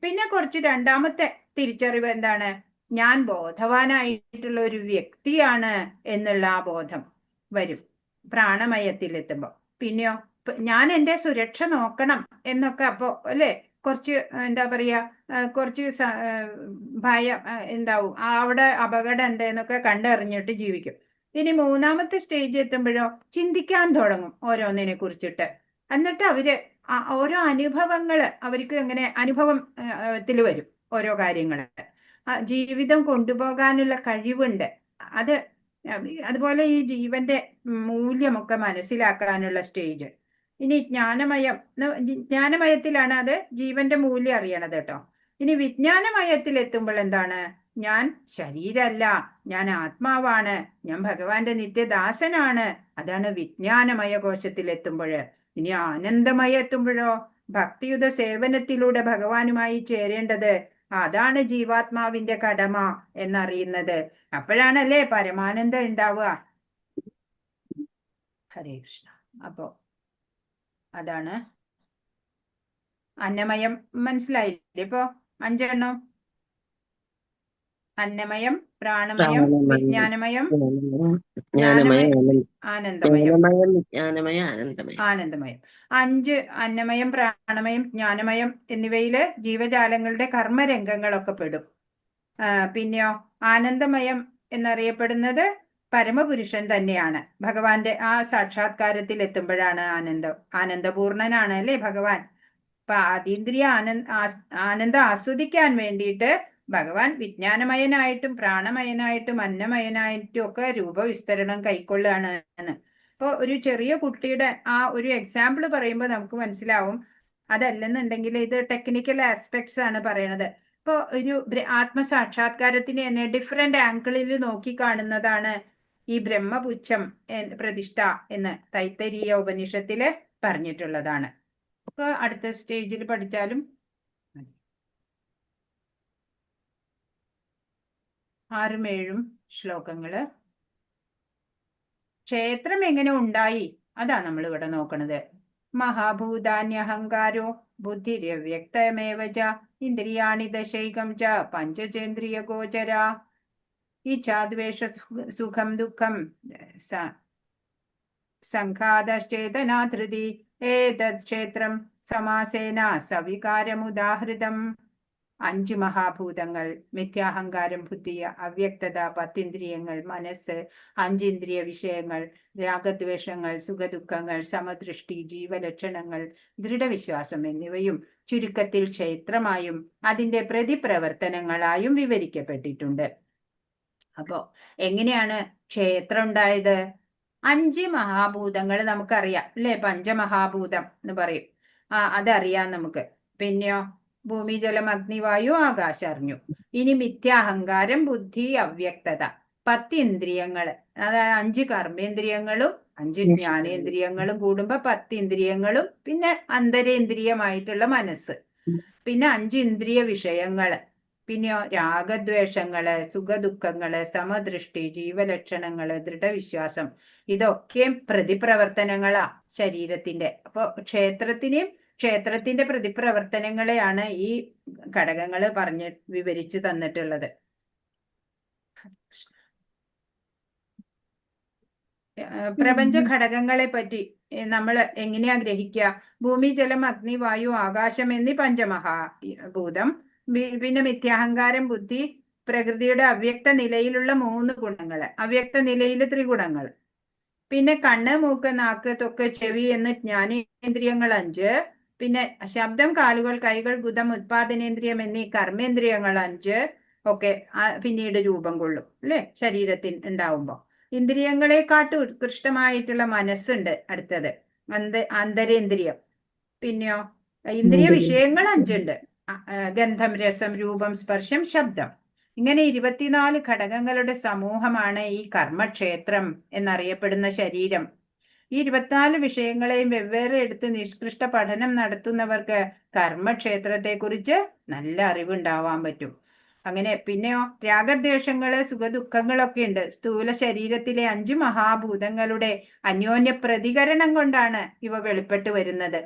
പിന്നെ കുറച്ച് 2ാമത്തെ തിരിച്ചറിവ് എന്താണ്? ഞാൻ ബോധവാനായിട്ടുള്ള ഒരു വ്യക്തിയാണ് എന്നുള്ള ആ ബോധം വരും പ്രാണമയത്തിൽ എത്തുമ്പോ. പിന്നെയോ ഞാൻ എൻ്റെ സുരക്ഷ നോക്കണം എന്നൊക്കെ അപ്പോ അല്ലെ, കുറച്ച് എന്താ പറയാ, കുറച്ച് ഭയം ഉണ്ടാവും, അവിടെ അപകടം ഉണ്ട് എന്നൊക്കെ കണ്ടറിഞ്ഞിട്ട് ജീവിക്കും. ഇനി 3ാമത്തെ സ്റ്റേജ് എത്തുമ്പോഴോ ചിന്തിക്കാൻ തുടങ്ങും ഓരോന്നിനെ കുറിച്ചിട്ട്. എന്നിട്ട് അവര് ഓരോ അനുഭവങ്ങള് അവർക്ക് എങ്ങനെ അനുഭവത്തിൽ വരും ഓരോ കാര്യങ്ങള്. ജീവിതം കൊണ്ടുപോകാനുള്ള കഴിവുണ്ട്. അതുപോലെ ഈ ജീവന്റെ മൂല്യമൊക്കെ മനസ്സിലാക്കാനുള്ള സ്റ്റേജ്. ഇനി ജ്ഞാനമയത്തിലാണ് അത് ജീവന്റെ മൂല്യം അറിയണത് കേട്ടോ. ഇനി വിജ്ഞാനമയത്തിൽ എത്തുമ്പോൾ എന്താണ്? ഞാൻ ശരീരമല്ല, ഞാൻ ആത്മാവാണ്, ഞാൻ ഭഗവാന്റെ നിത്യദാസനാണ്. അതാണ് വിജ്ഞാനമയ കോശത്തിൽ എത്തുമ്പോൾ. ഇനി ആനന്ദമയ എത്തുമ്പോഴോ ഭക്തിയുത സേവനത്തിലൂടെ ഭഗവാനുമായി ചേരേണ്ടത് അതാണ് ജീവാത്മാവിന്റെ കടമ എന്നറിയുന്നത്. അപ്പോഴാണല്ലേ പരമാനന്ദം ഉണ്ടാവുക. ഹരേ കൃഷ്ണ. അപ്പോ അതാണ് അന്നമയം. മനസ്സിലായില്ലേ ഇപ്പോ? 5 അന്നമയം, പ്രാണമയം, വിജ്ഞാനമയം, ആനന്ദമയം. ആനന്ദമയം. 5 അന്നമയം, പ്രാണമയം, ജ്ഞാനമയം എന്നിവയില് ജീവജാലങ്ങളുടെ കർമ്മരംഗങ്ങളൊക്കെ പെടും. പിന്നെയോ ആനന്ദമയം എന്നറിയപ്പെടുന്നത് പരമപുരുഷൻ തന്നെയാണ്. ഭഗവാന്റെ ആ സാക്ഷാത്കാരത്തിൽ എത്തുമ്പോഴാണ് ആനന്ദപൂർണനാണ് അല്ലേ ഭഗവാൻ. അപ്പൊ അതീന്ദ്രിയ ആനന്ദം ആസ്വദിക്കാൻ വേണ്ടിയിട്ട് ഭഗവാൻ വിജ്ഞാനമയനായിട്ടും പ്രാണമയനായിട്ടും അന്നമയനായിട്ടും ഒക്കെ രൂപവിസ്തരണം കൈക്കൊള്ളുകയാണ് എന്ന്. ഇപ്പൊ ഒരു ചെറിയ കുട്ടിയുടെ ആ ഒരു എക്സാമ്പിൾ പറയുമ്പോൾ നമുക്ക് മനസ്സിലാവും. അതല്ലെന്നുണ്ടെങ്കിൽ ഇത് ടെക്നിക്കൽ ആസ്പെക്ട്സ് ആണ് പറയണത്. ഇപ്പൊ ഒരു ആത്മസാക്ഷാത്കാരത്തിന് തന്നെ ഡിഫറെന്റ് ആംഗിളിൽ നോക്കിക്കാണുന്നതാണ് ഈ ബ്രഹ്മപുച്ഛം പ്രതിഷ്ഠ എന്ന് തൈത്തരീയ ഉപനിഷത്തില് പറഞ്ഞിട്ടുള്ളതാണ്. ഇപ്പൊ അടുത്ത സ്റ്റേജിൽ പഠിച്ചാലും 6ഉം 7ഉം ശ്ലോകങ്ങള്. ക്ഷേത്രം എങ്ങനെ ഉണ്ടായി അതാ നമ്മൾ ഇവിടെ നോക്കണത്. മഹാഭൂതാന്യഹങ്കാരോ ബുദ്ധിരവ്യക്തമേവ ച ഇന്ദ്രിയാണി ദശൈകം ച പഞ്ചചേന്ദ്രിയ ഗോചര ഇച്ഛാദ്വേഷ സുഖം ദുഃഖം സംഘാതശ്ചേതനാധൃതി ഏതത് ക്ഷേത്രം സമാസേന സവികാരമുദാഹൃതം. 5 മഹാഭൂതങ്ങൾ, മിഥ്യാഹങ്കാരം, ബുദ്ധി, അവ്യക്തത, 10 ഇന്ദ്രിയങ്ങൾ, മനസ്സ്, 5 ഇന്ദ്രിയ വിഷയങ്ങൾ, രാഗദ്വേഷങ്ങൾ, സുഖദുഃഖങ്ങൾ, സമദൃഷ്ടി, ജീവലക്ഷണങ്ങൾ, ദൃഢവിശ്വാസം എന്നിവയും ചുരുക്കത്തിൽ ക്ഷേത്രമായും അതിന്റെ പ്രതിപ്രവർത്തനങ്ങളായും വിവരിക്കപ്പെട്ടിട്ടുണ്ട്. അപ്പോ എങ്ങനെയാണ് ക്ഷേത്രം ഉണ്ടായത്? 5 മഹാഭൂതങ്ങൾ നമുക്കറിയാം അല്ലെ? പഞ്ചമഹാഭൂതം എന്ന് പറയും. അതറിയാം നമുക്ക്. പിന്നെയോ ഭൂമി, ജലം, അഗ്നി, വായു, ആകാശം അറിഞ്ഞു. ഇനി മിഥ്യാഹങ്കാരം, ബുദ്ധി, അവ്യക്തത, 10 ഇന്ദ്രിയങ്ങള്, അതായത് 5 കർമ്മേന്ദ്രിയങ്ങളും 5 ജ്ഞാനേന്ദ്രിയങ്ങളും കൂടുമ്പോ 10 ഇന്ദ്രിയങ്ങളും പിന്നെ അന്തരേന്ദ്രിയമായിട്ടുള്ള മനസ്സ്, പിന്നെ 5 ഇന്ദ്രിയ വിഷയങ്ങള്, പിന്നെയോ രാഗദ്വേഷങ്ങള്, സുഖദുഃഖങ്ങള്, സമദൃഷ്ടി, ജീവലക്ഷണങ്ങള്, ദൃഢവിശ്വാസം, ഇതൊക്കെ പ്രതിപ്രവർത്തനങ്ങളാ ശരീരത്തിന്റെ. അപ്പൊ ക്ഷേത്രത്തിന്റെ പ്രതിപ്രവർത്തനങ്ങളെയാണ് ഈ ഘടകങ്ങള് പറഞ്ഞ് വിവരിച്ചു തന്നിട്ടുള്ളത്. പ്രപഞ്ച ഘടകങ്ങളെ പറ്റി നമ്മൾ എങ്ങനെയാ ഗ്രഹിക്കുക? ഭൂമി, ജലം, അഗ്നി, വായു, ആകാശം എന്നീ പഞ്ചമഹാഭൂതം. പിന്നെ മിഥ്യാഹങ്കാരം, ബുദ്ധി, പ്രകൃതിയുടെ അവ്യക്ത നിലയിലുള്ള 3 ഗുണങ്ങള്, അവ്യക്ത നിലയിൽ 3 ഗുണങ്ങൾ, പിന്നെ കണ്ണ്, മൂക്ക്, നാക്ക്, ത്വക്ക്, ചെവി എന്ന് ജ്ഞാനേന്ദ്രിയങ്ങൾ 5, പിന്നെ ശബ്ദം, കാലുകൾ, കൈകൾ, ഗുദം, ഉത്പാദനേന്ദ്രിയം എന്നീ കർമ്മേന്ദ്രിയങ്ങൾ 5 ഒക്കെ പിന്നീട് രൂപം കൊള്ളും അല്ലെ ശരീരത്തിൽ ഉണ്ടാവുമ്പോ. ഇന്ദ്രിയങ്ങളെക്കാട്ട് ഉത്കൃഷ്ടമായിട്ടുള്ള മനസ്സുണ്ട് അടുത്തത്, അന്തരേന്ദ്രിയം. പിന്നെയോ ഇന്ദ്രിയ വിഷയങ്ങൾ 5 ഉണ്ട്, ഗന്ധം, രസം, രൂപം, സ്പർശം, ശബ്ദം. ഇങ്ങനെ 24 ഘടകങ്ങളുടെ സമൂഹമാണ് ഈ കർമ്മക്ഷേത്രം എന്നറിയപ്പെടുന്ന ശരീരം. ഈ 24 വിഷയങ്ങളെയും വെവ്വേറെ എടുത്ത് നിഷ്കൃഷ്ട പഠനം നടത്തുന്നവർക്ക് കർമ്മക്ഷേത്രത്തെക്കുറിച്ച് നല്ല അറിവുണ്ടാവാൻ പറ്റും. അങ്ങനെ പിന്നെയോ രാഗദ്വേഷങ്ങള്, സുഖദുഃഖങ്ങളൊക്കെ ഉണ്ട്. സ്ഥൂല ശരീരത്തിലെ 5 മഹാഭൂതങ്ങളുടെ അന്യോന്യ പ്രതികരണം കൊണ്ടാണ് ഇവ വെളിപ്പെട്ടു വരുന്നത്.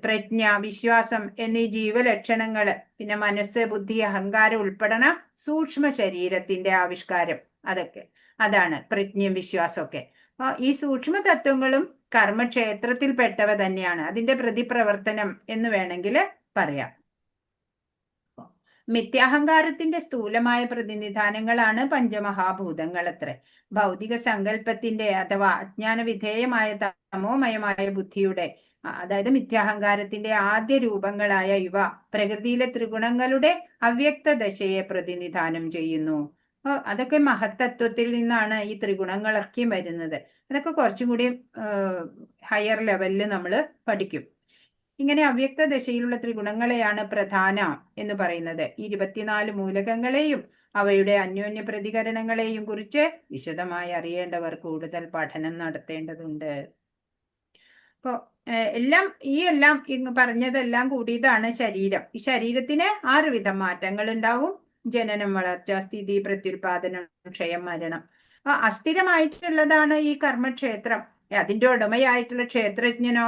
പ്രജ്ഞ, വിശ്വാസം എന്നീ ജീവലക്ഷണങ്ങള്, പിന്നെ മനസ്സ്, ബുദ്ധി, അഹങ്കാരം ഉൾപ്പെടുന്ന സൂക്ഷ്മ ശരീരത്തിന്റെ ആവിഷ്കാരം, അതാണ് പ്രജ്ഞയും വിശ്വാസമൊക്കെ. ഈ സൂക്ഷ്മ തത്വങ്ങളും കർമ്മക്ഷേത്രത്തിൽപ്പെട്ടവ തന്നെയാണ്, അതിന്റെ പ്രതിപ്രവർത്തനം എന്ന് വേണമെങ്കിൽ പറയാം. മിഥ്യാഹങ്കാരത്തിന്റെ സ്ഥൂലമായ പ്രതിനിധാനങ്ങളാണ് പഞ്ചമഹാഭൂതങ്ങൾ അത്രേ. ഭൗതിക സങ്കല്പത്തിന്റെ അഥവാ അജ്ഞാന വിധേയമായ തമോമയമായ ബുദ്ധിയുടെ, അതായത് മിഥ്യാഹങ്കാരത്തിന്റെ ആദ്യ രൂപങ്ങളായ ഇവ പ്രകൃതിയിലെ ത്രിഗുണങ്ങളുടെ അവ്യക്ത ദശയെ പ്രതിനിധാനം ചെയ്യുന്നു. അതൊക്കെ മഹത്തത്വത്തിൽ നിന്നാണ് ഈ ത്രിഗുണങ്ങളൊക്കെ വരുന്നത്. അതൊക്കെ കുറച്ചും കൂടി ഹയർ ലെവലിൽ നമ്മൾ പഠിക്കും. ഇങ്ങനെ അവ്യക്ത ദശയിലുള്ള ത്രിഗുണങ്ങളെയാണ് പ്രധാന എന്ന് പറയുന്നത്. 24 മൂലകങ്ങളെയും അവയുടെ അന്യോന്യ പ്രതികരണങ്ങളെയും കുറിച്ച് വിശദമായി അറിയേണ്ടവർ കൂടുതൽ പഠനം നടത്തേണ്ടതുണ്ട്. എല്ലാം പറഞ്ഞതെല്ലാം കൂടിയതാണ് ശരീരം. ഈ ശരീരത്തിന് 6 വിധം മാറ്റങ്ങൾ ഉണ്ടാവും: ജനനം, വളർച്ച, സ്ഥിതി, പ്രത്യുൽപാദനം, ക്ഷയം, മരണം. അസ്ഥിരമായിട്ടുള്ളതാണ് ഈ കർമ്മക്ഷേത്രം. അതിന്റെ ഉടമയായിട്ടുള്ള ക്ഷേത്രജ്ഞനോ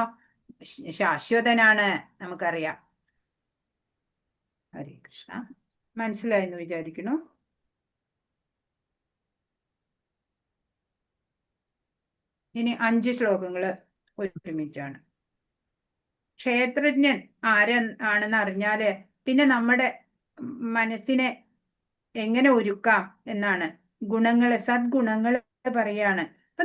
ശാശ്വതനാണ്, നമുക്കറിയാം. ഹരേ കൃഷ്ണ. മനസ്സിലായെന്ന് വിചാരിക്കുന്നു. ഇനി 5 ശ്ലോകങ്ങൾ ഒരുമിച്ചാണ്. ക്ഷേത്രജ്ഞൻ ആണെന്ന് അറിഞ്ഞാല് പിന്നെ നമ്മുടെ മനസ്സിനെ എങ്ങനെ ഒരുക്കാം എന്നാണ്. സദ്ഗുണങ്ങള് പറയാണ്. ഇപ്പൊ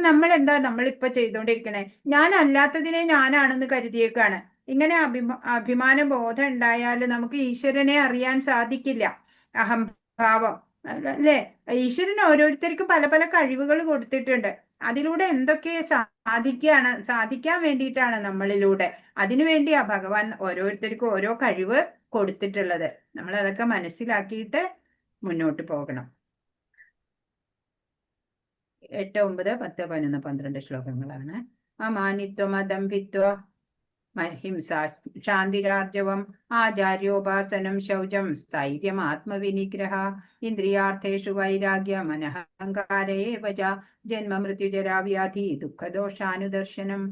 നമ്മളിപ്പോ ചെയ്തോണ്ടിരിക്കണേ, ഞാൻ അല്ലാത്തതിനെ ഞാനാണെന്ന് കരുതിയേക്കാണ്. ഇങ്ങനെ അഭിമാന ബോധം ഉണ്ടായാല് നമുക്ക് ഈശ്വരനെ അറിയാൻ സാധിക്കില്ല. അഹംഭാവം, അല്ലേ? ഈശ്വരൻ ഓരോരുത്തർക്കും പല പല കഴിവുകൾ കൊടുത്തിട്ടുണ്ട്. അതിലൂടെ എന്തൊക്കെ സാധിക്കാൻ വേണ്ടിയിട്ടാണ് നമ്മളിലൂടെ. അതിനുവേണ്ടിയാ ഭഗവാൻ ഓരോരുത്തർക്കും ഓരോ കഴിവ് കൊടുത്തിട്ടുള്ളത്. നമ്മൾ അതൊക്കെ മനസ്സിലാക്കിയിട്ട് മുന്നോട്ട് പോകണം. 8, 9, 10, 11, 12 ശ്ലോകങ്ങളാണ്. അമാനിത്വം, അദംഭിത്വം, ഹിംസ, ശാന്തിരാർജവം, ആചാര്യോപാസനം, ശൗചം, സ്ഥൈര്യം, ആത്മവിനിഗ്രഹ, ഇന്ദ്രിയാർത്ഥേഷു വൈരാഗ്യ, മനഃഹങ്കാര ഏവ ച, ജന്മമൃത്യുജരാവ്യാധി, ദുഃഖദോഷാനുദർശനം,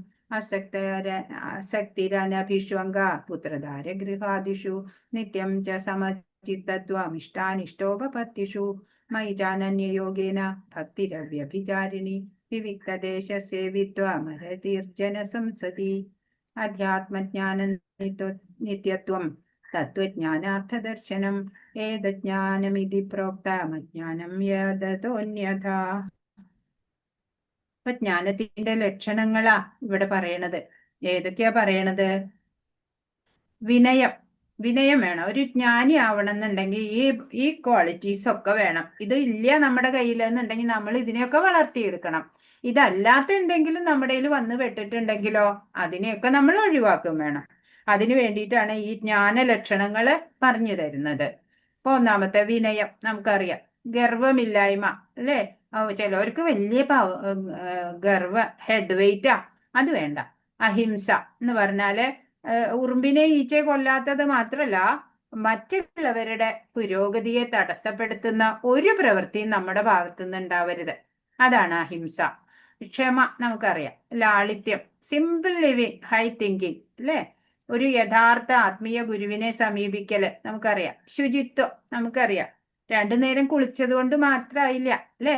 ആസക്തിരനഭിഷ്വംഗ, പുത്രധാരഗൃഹാദിഷു, നിത്യം ച സമചിത്തത്വമിഷ്ടാനിഷ്ടോപപത്തിഷു, മയി ചാനന്യയോഗേന ഭക്തിരവ്യഭിചാരിണി, വിവിക്തദേശസേവിത്വമരതിർജന സംസതി, അധ്യാത്മജ്ഞാന നിത്യത്വം, തത്വജ്ഞാനാർത്ഥദർശനം, ഏതജ്ഞാനമിതി പ്രോക്തമജ്ഞാനം യദതോന്യഥാ. അപ്പൊ ജ്ഞാനത്തിന്റെ ലക്ഷണങ്ങളാ ഇവിടെ പറയണത്. ഏതൊക്കെയാ പറയണത്? വിനയം വേണം. ഒരു ജ്ഞാനി ആവണം എന്നുണ്ടെങ്കിൽ ഈ ക്വാളിറ്റീസ് ഒക്കെ വേണം. ഇത് ഇല്ല നമ്മുടെ കയ്യിലെന്നുണ്ടെങ്കിൽ നമ്മൾ ഇതിനെയൊക്കെ വളർത്തിയെടുക്കണം. ഇതല്ലാത്ത എന്തെങ്കിലും നമ്മുടെ കയ്യിൽ വന്ന് പെട്ടിട്ടുണ്ടെങ്കിലോ അതിനെയൊക്കെ നമ്മൾ ഒഴിവാക്കും വേണം. അതിനു വേണ്ടിയിട്ടാണ് ഈ ജ്ഞാന ലക്ഷണങ്ങള് പറഞ്ഞു തരുന്നത്. ഇപ്പൊ ഒന്നാമത്തെ വിനയം നമുക്കറിയാം. ഗർവമില്ലായ്മ, അല്ലേ? ചിലവർക്ക് വലിയ ഹെഡ് വെയിറ്റാ, അത് വേണ്ട. അഹിംസ എന്ന് പറഞ്ഞാല് ഉറുമ്പിനെ ഈച്ചയെ കൊല്ലാത്തത് മാത്രല്ല, മറ്റുള്ളവരുടെ പുരോഗതിയെ തടസ്സപ്പെടുത്തുന്ന ഒരു പ്രവൃത്തിയും നമ്മുടെ ഭാഗത്തുനിന്ന് ഉണ്ടാവരുത്. അതാണ് അഹിംസ. ക്ഷമ നമുക്കറിയാം. ലാളിത്യം, സിമ്പിൾ ലിവിങ്, ഹൈ തിങ്കിങ്, അല്ലേ? ഒരു യഥാർത്ഥ ആത്മീയ ഗുരുവിനെ സമീപിക്കല് നമുക്കറിയാം. ശുചിത്വം നമുക്കറിയാം. 2 നേരം കുളിച്ചത് കൊണ്ട് മാത്രമായില്ല, അല്ലേ?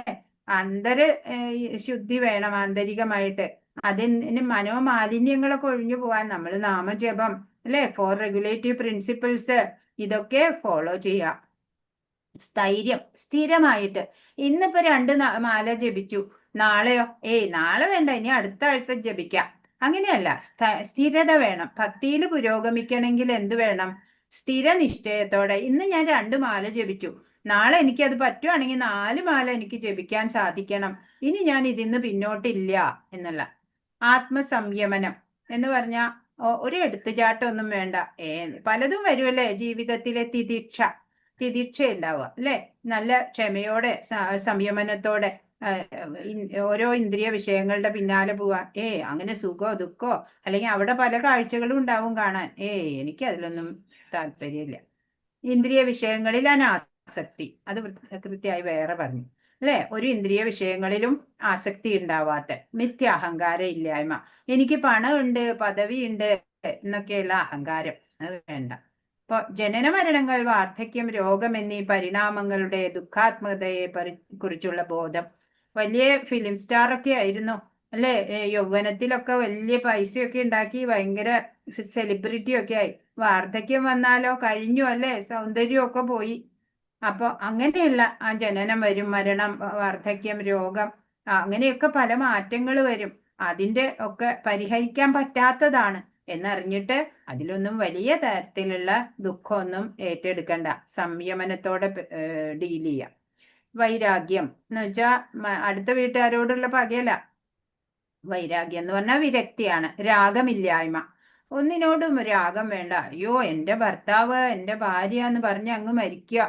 ശുദ്ധി വേണം ആന്തരികമായിട്ട്. അതിന് മനോമാലിന്യങ്ങളൊക്കെ ഒഴിഞ്ഞു പോവാൻ നമ്മൾ നാമജപം, അല്ലെ? 4 റെഗുലേറ്റീവ് പ്രിൻസിപ്പിൾസ്, ഇതൊക്കെ ഫോളോ ചെയ്യാം. സ്ഥൈര്യം, സ്ഥിരമായിട്ട്. ഇന്നിപ്പോ 2 മാല ജപിച്ചു, നാളെയോ നാളെ വേണ്ട, ഇനി അടുത്ത ആഴ്ച ജപിക്കാം. അങ്ങനെയല്ല, സ്ഥിരത വേണം. ഭക്തിയിൽ പുരോഗമിക്കണമെങ്കിൽ എന്ത് വേണം? സ്ഥിര നിശ്ചയത്തോടെ. ഇന്ന് ഞാൻ 2 മാല ജപിച്ചു, നാളെ എനിക്കത് പറ്റുവാണെങ്കിൽ 4 മാല എനിക്ക് ജപിക്കാൻ സാധിക്കണം. ഇനി ഞാൻ ഇതിന്ന് പിന്നോട്ടില്ല എന്നുള്ള ആത്മസംയമനം എന്ന് പറഞ്ഞാൽ ഒരു എടുത്തുചാട്ടമൊന്നും വേണ്ട. പലതും വരുമല്ലേ ജീവിതത്തിലെ തിദിക്ഷ ഉണ്ടാവുക, അല്ലെ? നല്ല ക്ഷമയോടെ സംയമനത്തോടെ ഓരോ ഇന്ദ്രിയ വിഷയങ്ങളുടെ പിന്നാലെ പോവാ. അങ്ങനെ സുഖോ ദുഃഖോ, അല്ലെങ്കിൽ അവിടെ പല കാഴ്ചകളും ഉണ്ടാവും കാണാൻ. എനിക്ക് അതിലൊന്നും താല്പര്യമില്ല. ഇന്ദ്രിയ വിഷയങ്ങളിൽ അനാസക്തി, അത് കൃത്യമായി വേറെ പറഞ്ഞു, അല്ലെ? ഒരു ഇന്ദ്രിയ വിഷയങ്ങളിലും ആസക്തി ഉണ്ടാവാത്ത, മിഥ്യാഹങ്കാരം ഇല്ലായ്മ. എനിക്ക് പണമുണ്ട്, പദവിയുണ്ട് എന്നൊക്കെയുള്ള അഹങ്കാരം, അത് വേണ്ട. ഇപ്പൊ ജനന മരണങ്ങൾ, വാർദ്ധക്യം, രോഗം എന്നീ പരിണാമങ്ങളുടെ ദുഃഖാത്മകതയെ കുറിച്ചുള്ള ബോധം. വലിയ ഫിലിം സ്റ്റാറൊക്കെ ആയിരുന്നു, അല്ലെ? യൗവനത്തിലൊക്കെ വലിയ പൈസയൊക്കെ ഉണ്ടാക്കി ഭയങ്കര സെലിബ്രിറ്റി ഒക്കെ ആയി. വാർദ്ധക്യം വന്നാലോ കഴിഞ്ഞു, അല്ലെ? സൗന്ദര്യമൊക്കെ പോയി. അപ്പൊ അങ്ങനെയുള്ള ആ ജനനം വരും, മരണം, വാർദ്ധക്യം, രോഗം, അങ്ങനെയൊക്കെ പല മാറ്റങ്ങൾ വരും. അതിന്റെ ഒക്കെ പരിഹരിക്കാൻ പറ്റാത്തതാണ് എന്നറിഞ്ഞിട്ട് അതിലൊന്നും വലിയ തരത്തിലുള്ള ദുഃഖമൊന്നും ഏറ്റെടുക്കണ്ട. സംയമനത്തോടെ ഡീൽ ചെയ്യാം. വൈരാഗ്യം എന്ന് വെച്ചാൽ അടുത്ത വീട്ടുകാരോടുള്ള പകയല്ല. വൈരാഗ്യം എന്ന് പറഞ്ഞാൽ വിരക്തിയാണ്. രാഗമില്ലായ്മ, ഒന്നിനോടും രാഗം വേണ്ട. അയ്യോ എൻ്റെ ഭർത്താവ്, എൻ്റെ ഭാര്യ എന്ന് പറഞ്ഞ് അങ്ങ് മരിക്കുക,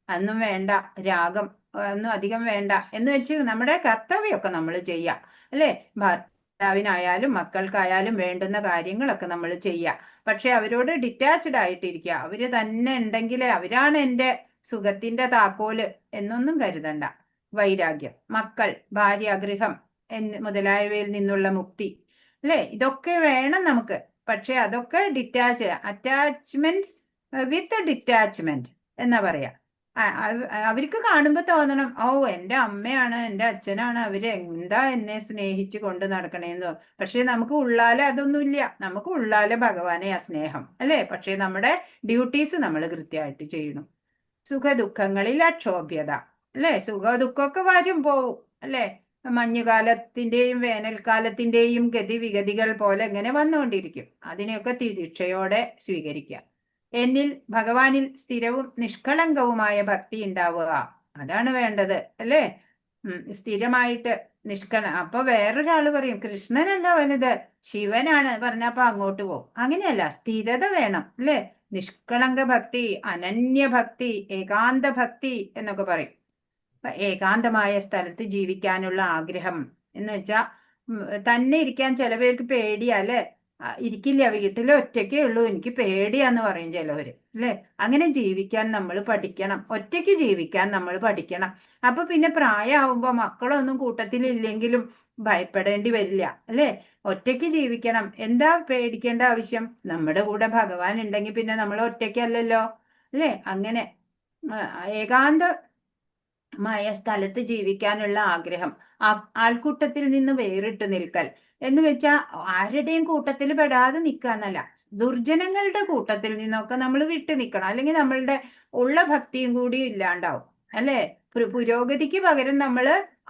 അതൊന്നും വേണ്ട. രാഗം ഒന്നും അധികം വേണ്ട എന്ന് വെച്ച് നമ്മുടെ കർത്തവ്യമൊക്കെ നമ്മൾ ചെയ്യാം, അല്ലേ? ഭർത്താവിനായാലും മക്കൾക്കായാലും വേണ്ടുന്ന കാര്യങ്ങളൊക്കെ നമ്മൾ ചെയ്യുക. പക്ഷെ അവരോട് ഡിറ്റാച്ച്ഡ് ആയിട്ടിരിക്കുക. അവര് തന്നെ ഉണ്ടെങ്കിൽ അവരാണ് എൻ്റെ സുഖത്തിന്റെ താക്കോല് എന്നൊന്നും കരുതണ്ട. വൈരാഗ്യം, മക്കൾ, ഭാര്യ, ഗൃഹം മുതലായവയിൽ നിന്നുള്ള മുക്തി, അല്ലെ? ഇതൊക്കെ വേണം നമുക്ക്. പക്ഷെ അതൊക്കെ അറ്റാച്ച്മെന്റ് വിത്ത് ഡിറ്റാച്ച്മെന്റ് എന്നാ പറയാ. അവർക്ക് കാണുമ്പോൾ തോന്നണം, ഓ എൻ്റെ അമ്മയാണ്, എൻ്റെ അച്ഛനാണ്, അവര് എന്താ എന്നെ സ്നേഹിച്ച് കൊണ്ട് നടക്കണേന്ന്. പക്ഷെ നമുക്ക് ഉള്ളാലെ അതൊന്നുമില്ല. നമുക്ക് ഉള്ളാലെ ഭഗവാനെയാ സ്നേഹം, അല്ലെ? പക്ഷെ നമ്മുടെ ഡ്യൂട്ടീസ് നമ്മൾ കൃത്യമായിട്ട് ചെയ്യണം. സുഖദുഃഖങ്ങളിൽ അക്ഷോഭ്യത, അല്ലെ? സുഖ ദുഃഖമൊക്കെ വരും പോവും, അല്ലെ? മഞ്ഞുകാലത്തിന്റെയും വേനൽക്കാലത്തിന്റെയും ഗതിവിഗതികൾ പോലെ ഇങ്ങനെ വന്നുകൊണ്ടിരിക്കും. അതിനെയൊക്കെ തിരിക്ഷയോടെ സ്വീകരിക്കുക. എന്നിൽ ഭഗവാനിൽ സ്ഥിരവും നിഷ്കളങ്കവുമായ ഭക്തി ഉണ്ടാവുക, അതാണ് വേണ്ടത്, അല്ലേ? സ്ഥിരമായിട്ട് അപ്പൊ വേറൊരാള് പറയും കൃഷ്ണനല്ല വലുത്, ശിവനാണ് പറഞ്ഞപ്പോ അങ്ങോട്ട് പോകും. അങ്ങനെയല്ല, സ്ഥിരത വേണം, അല്ലേ? നിഷ്കളങ്ക ഭക്തി, അനന്യ ഭക്തി, ഏകാന്ത ഭക്തി എന്നൊക്കെ പറയും. ഏകാന്തമായ സ്ഥലത്ത് ജീവിക്കാനുള്ള ആഗ്രഹം എന്ന് വെച്ചാ തന്നെ ഇരിക്കാൻ ചില പേർക്ക് പേടിയാ, അല്ലെ? ഇരിക്കില്ല, വീട്ടിൽ ഒറ്റയ്ക്കേ ഉള്ളൂ, എനിക്ക് പേടിയാന്ന് പറയും ചിലവര്, അല്ലെ? അങ്ങനെ ജീവിക്കാൻ നമ്മൾ പഠിക്കണം. ഒറ്റയ്ക്ക് ജീവിക്കാൻ നമ്മൾ പഠിക്കണം. അപ്പൊ പിന്നെ പ്രായമാവുമ്പോ മക്കളൊന്നും കൂട്ടത്തിലില്ലെങ്കിലും ഭയപ്പെടേണ്ടി വരില്ല, അല്ലെ? ഒറ്റയ്ക്ക് ജീവിക്കണം. എന്താ പേടിക്കേണ്ട ആവശ്യം? നമ്മുടെ കൂടെ ഭഗവാൻ ഉണ്ടെങ്കിൽ പിന്നെ നമ്മൾ ഒറ്റയ്ക്കല്ലല്ലോ, അല്ലെ? അങ്ങനെ ഏകാന്തമായ സ്ഥലത്ത് ജീവിക്കാനുള്ള ആഗ്രഹം, ആൾക്കൂട്ടത്തിൽ നിന്ന് വേറിട്ട് നിൽക്കൽ എന്ന് വെച്ചാൽ ആരുടെയും കൂട്ടത്തിൽ പെടാതെ നിൽക്കാന്നല്ല, ദുർജനങ്ങളുടെ കൂട്ടത്തിൽ നിന്നൊക്കെ നമ്മൾ വിട്ടു നിൽക്കണം. അല്ലെങ്കിൽ നമ്മളുടെ ഉള്ള ഭക്തിയും കൂടി ഇല്ലാണ്ടാവും, അല്ലെ? പുരോഗതിക്ക് പകരം നമ്മൾ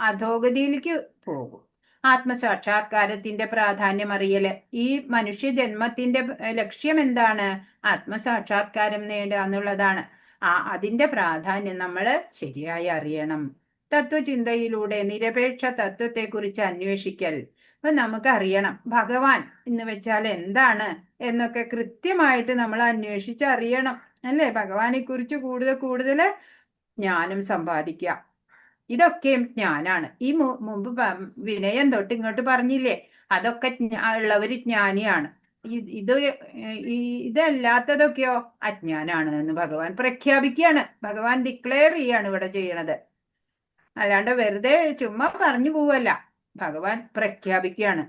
അധോഗതിയിലേക്ക് പോകും. ആത്മസാക്ഷാത്കാരത്തിന്റെ പ്രാധാന്യം അറിയല്. ഈ മനുഷ്യ ജന്മത്തിന്റെ ലക്ഷ്യം എന്താണ്? ആത്മസാക്ഷാത്കാരം നേടുക എന്നുള്ളതാണ്. അതിന്റെ പ്രാധാന്യം നമ്മൾ ശരിയായി അറിയണം. തത്വചിന്തയിലൂടെ നിരപേക്ഷ തത്വത്തെക്കുറിച്ച് അന്വേഷിക്കൽ. അപ്പൊ നമുക്കറിയണം ഭഗവാൻ എന്ന് വെച്ചാൽ എന്താണ് എന്നൊക്കെ കൃത്യമായിട്ട് നമ്മൾ അന്വേഷിച്ചറിയണം, അല്ലേ? ഭഗവാനെ കുറിച്ച് കൂടുതൽ ജ്ഞാനം സമ്പാദിക്കുക. ഇതൊക്കെയും ജ്ഞാനാണ്. ഈ മുമ്പ് വിനയം തൊട്ട് ഇങ്ങോട്ട് പറഞ്ഞില്ലേ, അതൊക്കെ ഉള്ളവര് ജ്ഞാനിയാണ്. ഇതല്ലാത്തതൊക്കെയോ അജ്ഞാനാണ് എന്ന് ഭഗവാൻ പ്രഖ്യാപിക്കുകയാണ്. ഭഗവാൻ ഡിക്ലെയർ ചെയ്യാണ് ഇവിടെ ചെയ്യണത്. അല്ലാണ്ട് വെറുതെ ചുമ്മാ പറഞ്ഞു പോവല്ല, ഭഗവാൻ പ്രഖ്യാപിക്കുകയാണ്.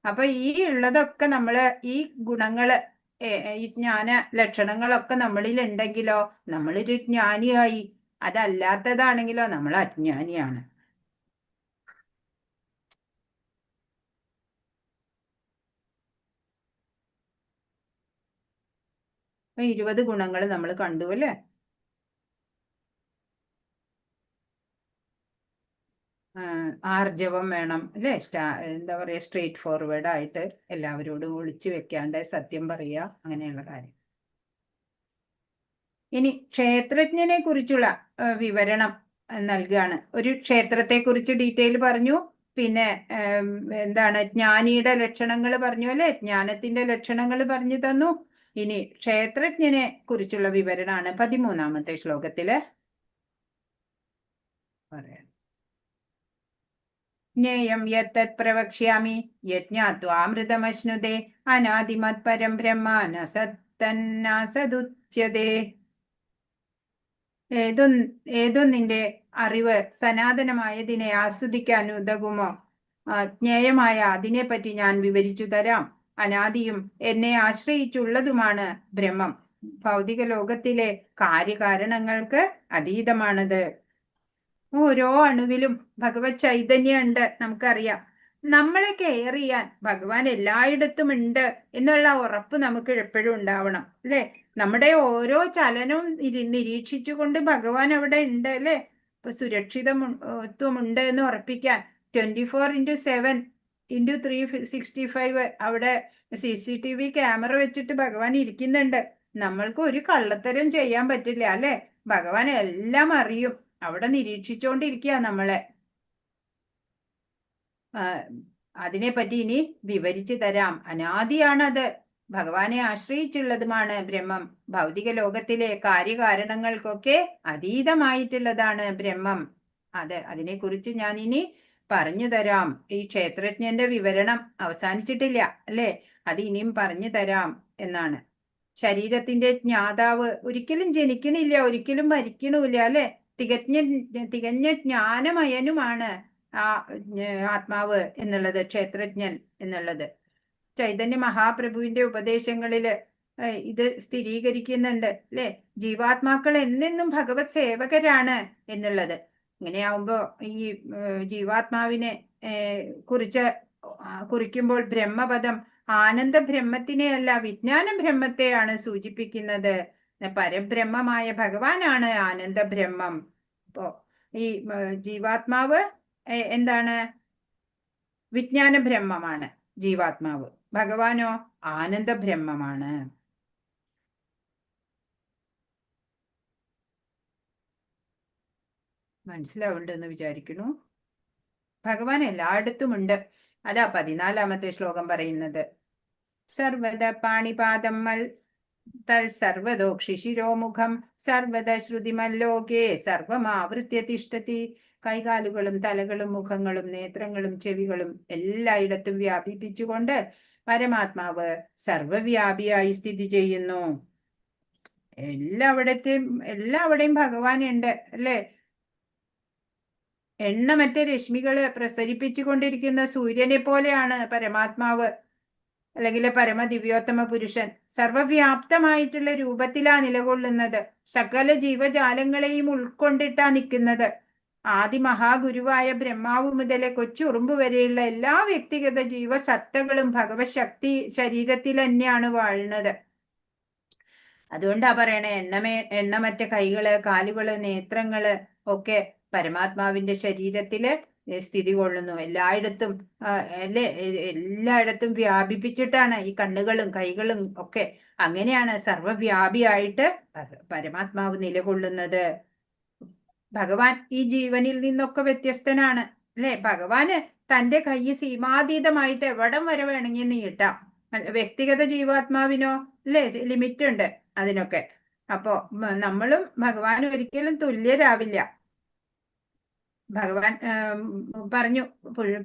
അപ്പൊ ഈ ഉള്ളതൊക്കെ നമ്മള്, ഈ ഗുണങ്ങള്, ഈ ജ്ഞാന ലക്ഷണങ്ങളൊക്കെ നമ്മളിൽ ഉണ്ടെങ്കിലോ നമ്മളൊരു ജ്ഞാനിയായി. അതല്ലാത്തതാണെങ്കിലോ നമ്മൾ അജ്ഞാനിയാണ്. 20 ഗുണങ്ങൾ നമ്മൾ കണ്ടു, അല്ലേ? ആർജവം വേണം, അല്ലേ? എന്താ പറയാ, സ്ട്രേറ്റ് ഫോർവേഡ് ആയിട്ട് എല്ലാവരോടും ഒളിച്ചു വെക്കാണ്ട് സത്യം പറയുക, അങ്ങനെയുള്ള കാര്യം. ഇനി ക്ഷേത്രജ്ഞനെ കുറിച്ചുള്ള വിവരണം നൽകുകയാണ്. ഒരു ക്ഷേത്രത്തെ കുറിച്ച് ഡീറ്റെയിൽ പറഞ്ഞു. പിന്നെ എന്താണ് ജ്ഞാനിയുടെ ലക്ഷണങ്ങൾ പറഞ്ഞു, അല്ലെ? ജ്ഞാനത്തിന്റെ ലക്ഷണങ്ങൾ പറഞ്ഞു തന്നു. ഇനി ക്ഷേത്രജ്ഞനെ കുറിച്ചുള്ള വിവരണമാണ് 13ാമത്തെ ശ്ലോകത്തില് പറയാം. ജ്ഞേയം യത്തത് പ്രവക്ഷ്യാമി യജ്ഞാത്വാമൃതമശ്നുതേ അനാദിമത് പരം ബ്രഹ്മ നസത്തന്നാസദുച്യതേ. ഏതൊന്നിന്റെ അറിവ് സനാതനമായതിനെ ആസ്വദിക്കാൻ ഉതകുമോ? ജ്ഞേയമായ അതിനെപ്പറ്റി ഞാൻ വിവരിച്ചു തരാം. അനാദിയും എന്നെ ആശ്രയിച്ചുള്ളതുമാണ് ബ്രഹ്മം. ഭൗതിക ലോകത്തിലെ കാര്യകാരണങ്ങൾക്ക് അതീതമാണത്. ഓരോ അണുവിലും ഭഗവത് ചൈതന്യം ഉണ്ട്, നമുക്കറിയാം. നമ്മളെ കെയർ ചെയ്യാൻ ഭഗവാൻ എല്ലായിടത്തും ഉണ്ട് എന്നുള്ള ഉറപ്പ് നമുക്ക് എപ്പോഴും ഉണ്ടാവണം, അല്ലെ? നമ്മുടെ ഓരോ ചലനവും നിരീക്ഷിച്ചുകൊണ്ട് ഭഗവാൻ അവിടെ ഉണ്ട്, അല്ലെ? ഇപ്പൊ സുരക്ഷിതത്വമുണ്ട് എന്ന് ഉറപ്പിക്കാൻ 24/7/365 അവിടെ CCTV ക്യാമറ വെച്ചിട്ട് ഭഗവാൻ ഇരിക്കുന്നുണ്ട്. നമ്മൾക്ക് ഒരു കള്ളത്തരം ചെയ്യാൻ പറ്റില്ല, അല്ലെ? ഭഗവാൻ എല്ലാം അറിയും, അവിടെ നിരീക്ഷിച്ചുകൊണ്ടിരിക്കുക നമ്മളെ. അതിനെപ്പറ്റി ഇനി വിവരിച്ചു തരാം. അനാദിയാണത്, ഭഗവാനെ ആശ്രയിച്ചുള്ളതുമാണ് ബ്രഹ്മം. ഭൗതിക ലോകത്തിലെ കാര്യകാരണങ്ങൾക്കൊക്കെ അതീതമായിട്ടുള്ളതാണ് ബ്രഹ്മം. അതിനെക്കുറിച്ച് ഞാൻ ഇനി പറഞ്ഞു തരാം. ഈ ക്ഷേത്രജ്ഞന്റെ വിവരണം അവസാനിച്ചിട്ടില്ല അല്ലേ, അത് ഇനിയും പറഞ്ഞു തരാം എന്നാണ്. ശരീരത്തിന്റെ ജ്ഞാതാവ് ഒരിക്കലും ജനിക്കണില്ല, ഒരിക്കലും മരിക്കണമില്ല അല്ലെ. തികഞ്ഞ ജ്ഞാനമയനുമാണ് ആ ആത്മാവ് എന്നുള്ളത്, ക്ഷേത്രജ്ഞൻ എന്നുള്ളത്. ചൈതന്യ മഹാപ്രഭുവിന്റെ ഉപദേശങ്ങളില് ഇത് സ്ഥിരീകരിക്കുന്നുണ്ട് അല്ലെ. ജീവാത്മാക്കൾ എന്നെന്നും ഭഗവത് സേവകരാണ് എന്നുള്ളത്. ഇങ്ങനെയാവുമ്പോ ഈ ജീവാത്മാവിനെ കുറിക്കുമ്പോൾ ബ്രഹ്മപദം ആനന്ദ ബ്രഹ്മത്തിനെയല്ല, വിജ്ഞാന ബ്രഹ്മത്തെയാണ് സൂചിപ്പിക്കുന്നത്. പരബ്രഹ്മമായ ഭഗവാനാണ് ആനന്ദ ബ്രഹ്മം. അപ്പോ ഈ ജീവാത്മാവ് എന്താണ്? വിജ്ഞാന ബ്രഹ്മമാണ് ജീവാത്മാവ്. ഭഗവാനോ ആനന്ദ ബ്രഹ്മമാണ്. മനസ്സിലാവുണ്ടെന്ന് വിചാരിക്കുന്നു. ഭഗവാൻ എല്ലായിടത്തുമുണ്ട്. അതാ 14ാമത്തെ ശ്ലോകം പറയുന്നത്. സർവദ പാണിപാദം തൽ സർവദോക്ഷി ശിരോമുഖം സർവദ ശ്രുതിമല്ലോകേ സർവമാവൃത്യ തിഷ്ഠതി. കൈകാലുകളും തലകളും മുഖങ്ങളും നേത്രങ്ങളും ചെവികളും എല്ലായിടത്തും വ്യാപിപ്പിച്ചുകൊണ്ട് പരമാത്മാവ് സർവവ്യാപിയായി സ്ഥിതി ചെയ്യുന്നു. എല്ലാവിടെയും ഭഗവാനുണ്ട് അല്ലേ. എണ്ണമറ്റ രശ്മികള് പ്രസരിപ്പിച്ചുകൊണ്ടിരിക്കുന്ന സൂര്യനെ പോലെയാണ് പരമാത്മാവ്, അല്ലെങ്കിൽ പരമദിവ്യോത്തമ പുരുഷൻ. സർവവ്യാപ്തമായിട്ടുള്ള രൂപത്തിലാ നിലകൊള്ളുന്നത്. സകല ജീവജാലങ്ങളെയും ഉൾക്കൊണ്ടിട്ടാ നിൽക്കുന്നത്. ആദിമഹാഗുരുവായ ബ്രഹ്മാവ് മുതലെ കൊച്ചുറുമ്പ് വരെയുള്ള എല്ലാ വ്യക്തിഗത ജീവസത്തകളും ഭഗവത് ശക്തി ശരീരത്തിൽ തന്നെയാണ് വാഴുന്നത്. അതുകൊണ്ടാ പറയണേ, എണ്ണമറ്റ കൈകള്, കാലുകള്, നേത്രങ്ങള് ഒക്കെ പരമാത്മാവിന്റെ ശരീരത്തില് സ്ഥിതി കൊള്ളുന്നു. എല്ലായിടത്തും എല്ലായിടത്തും വ്യാപിപ്പിച്ചിട്ടാണ് ഈ കണ്ണുകളും കൈകളും ഒക്കെ. അങ്ങനെയാണ് സർവവ്യാപിയായിട്ട് പരമാത്മാവ് നിലകൊള്ളുന്നത്. ഭഗവാൻ ഈ ജീവനിൽ നിന്നൊക്കെ വ്യത്യസ്തനാണ് അല്ലെ. ഭഗവാന് തന്റെ കൈ സീമാതീതമായിട്ട് എവിടം വരെ വേണമെങ്കിൽ നീട്ടാം. വ്യക്തിഗത ജീവാത്മാവിനോ അല്ലേ ലിമിറ്റ് ഉണ്ട് അതിനൊക്കെ. അപ്പോ നമ്മളും ഭഗവാൻ ഒരിക്കലും തുല്യരാവില്ല. ഭഗവാൻ പറഞ്ഞു,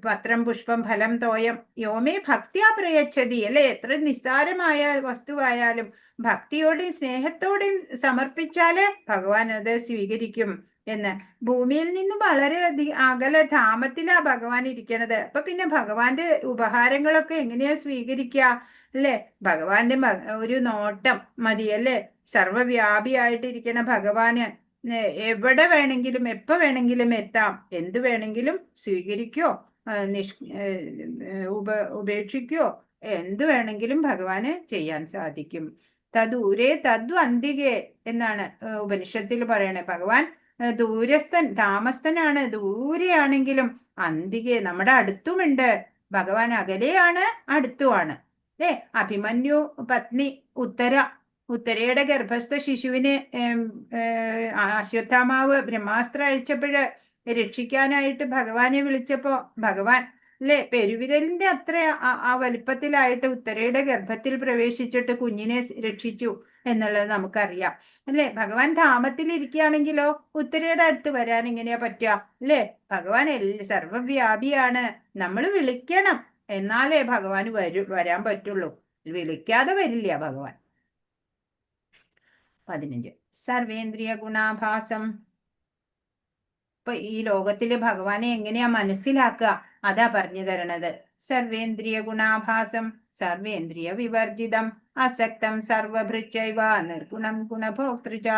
പത്രം പുഷ്പം ഫലം തോയം യോമേ ഭക്തിയാ പ്രയച്ഛതി അല്ലെ. എത്ര നിസ്സാരമായ വസ്തുവായാലും ഭക്തിയോടെയും സ്നേഹത്തോടെയും സമർപ്പിച്ചാല് ഭഗവാൻ അത് സ്വീകരിക്കും എന്ന്. ഭൂമിയിൽ നിന്നും വളരെ അകലെ ധാമത്തിലാ ഭഗവാൻ ഇരിക്കണത്. അപ്പൊ പിന്നെ ഭഗവാന്റെ ഉപഹാരങ്ങളൊക്കെ എങ്ങനെയാ സ്വീകരിക്കുക അല്ലെ. ഭഗവാന്റെ ഒരു നോട്ടം മതി അല്ലെ. സർവവ്യാപിയായിട്ടിരിക്കണ ഭഗവാന് എവിടെ വേണമെങ്കിലും എപ്പോ വേണമെങ്കിലും എത്താം. എന്ത് വേണമെങ്കിലും സ്വീകരിക്കോ ഉപേക്ഷിക്കോ എന്ത് വേണമെങ്കിലും ഭഗവാന് ചെയ്യാൻ സാധിക്കും. തദൂരേ തദ്വന്തികേ എന്നാണ് ഉപനിഷത്തിൽ പറയണേ. ഭഗവാൻ ദൂരസ്ഥൻ താമസ്ഥനാണ്. ദൂരെയാണെങ്കിലും അന്തികെ നമ്മുടെ അടുത്തുമുണ്ട്. ഭഗവാൻ അകലെയാണ് അടുത്തുമാണ് അല്ലേ. അഭിമന്യു പത്നി ഉത്തരയുടെ ഗർഭസ്ഥ ശിശുവിനെ അശ്വത്ഥാമാവ് ബ്രഹ്മാസ്ത്രം അയച്ചപ്പോഴ് രക്ഷിക്കാനായിട്ട് ഭഗവാനെ വിളിച്ചപ്പോ ഭഗവാൻ അല്ലെ പെരുവിരലിന്റെ അത്ര ആ വലിപ്പത്തിലായിട്ട് ഉത്തരയുടെ ഗർഭത്തിൽ പ്രവേശിച്ചിട്ട് കുഞ്ഞിനെ രക്ഷിച്ചു എന്നുള്ളത് നമുക്കറിയാം അല്ലെ. ഭഗവാൻ ധാമത്തിൽ ഇരിക്കുകയാണെങ്കിലോ ഉത്തരയുടെ അടുത്ത് വരാൻ എങ്ങനെയാ പറ്റുക അല്ലെ. ഭഗവാൻ സർവവ്യാപിയാണ്. നമ്മൾ വിളിക്കണം, എന്നാലേ ഭഗവാൻ വരാൻ പറ്റുള്ളൂ. വിളിക്കാതെ വരില്ല ഭഗവാൻ. 15 സർവേന്ദ്രിയ ഗുണാഭാസം. ഇപ്പൊ ഈ ലോകത്തില് ഭഗവാനെ എങ്ങനെയാ മനസ്സിലാക്കുക അതാ പറഞ്ഞു തരണത്. സർവേന്ദ്രിയ ഗുണാഭാസം സർവേന്ദ്രിയ വിവർജിതം അസക്തം സർവഭൃച്ചൈവ നിർഗുണം ഗുണഭോക്തൃച.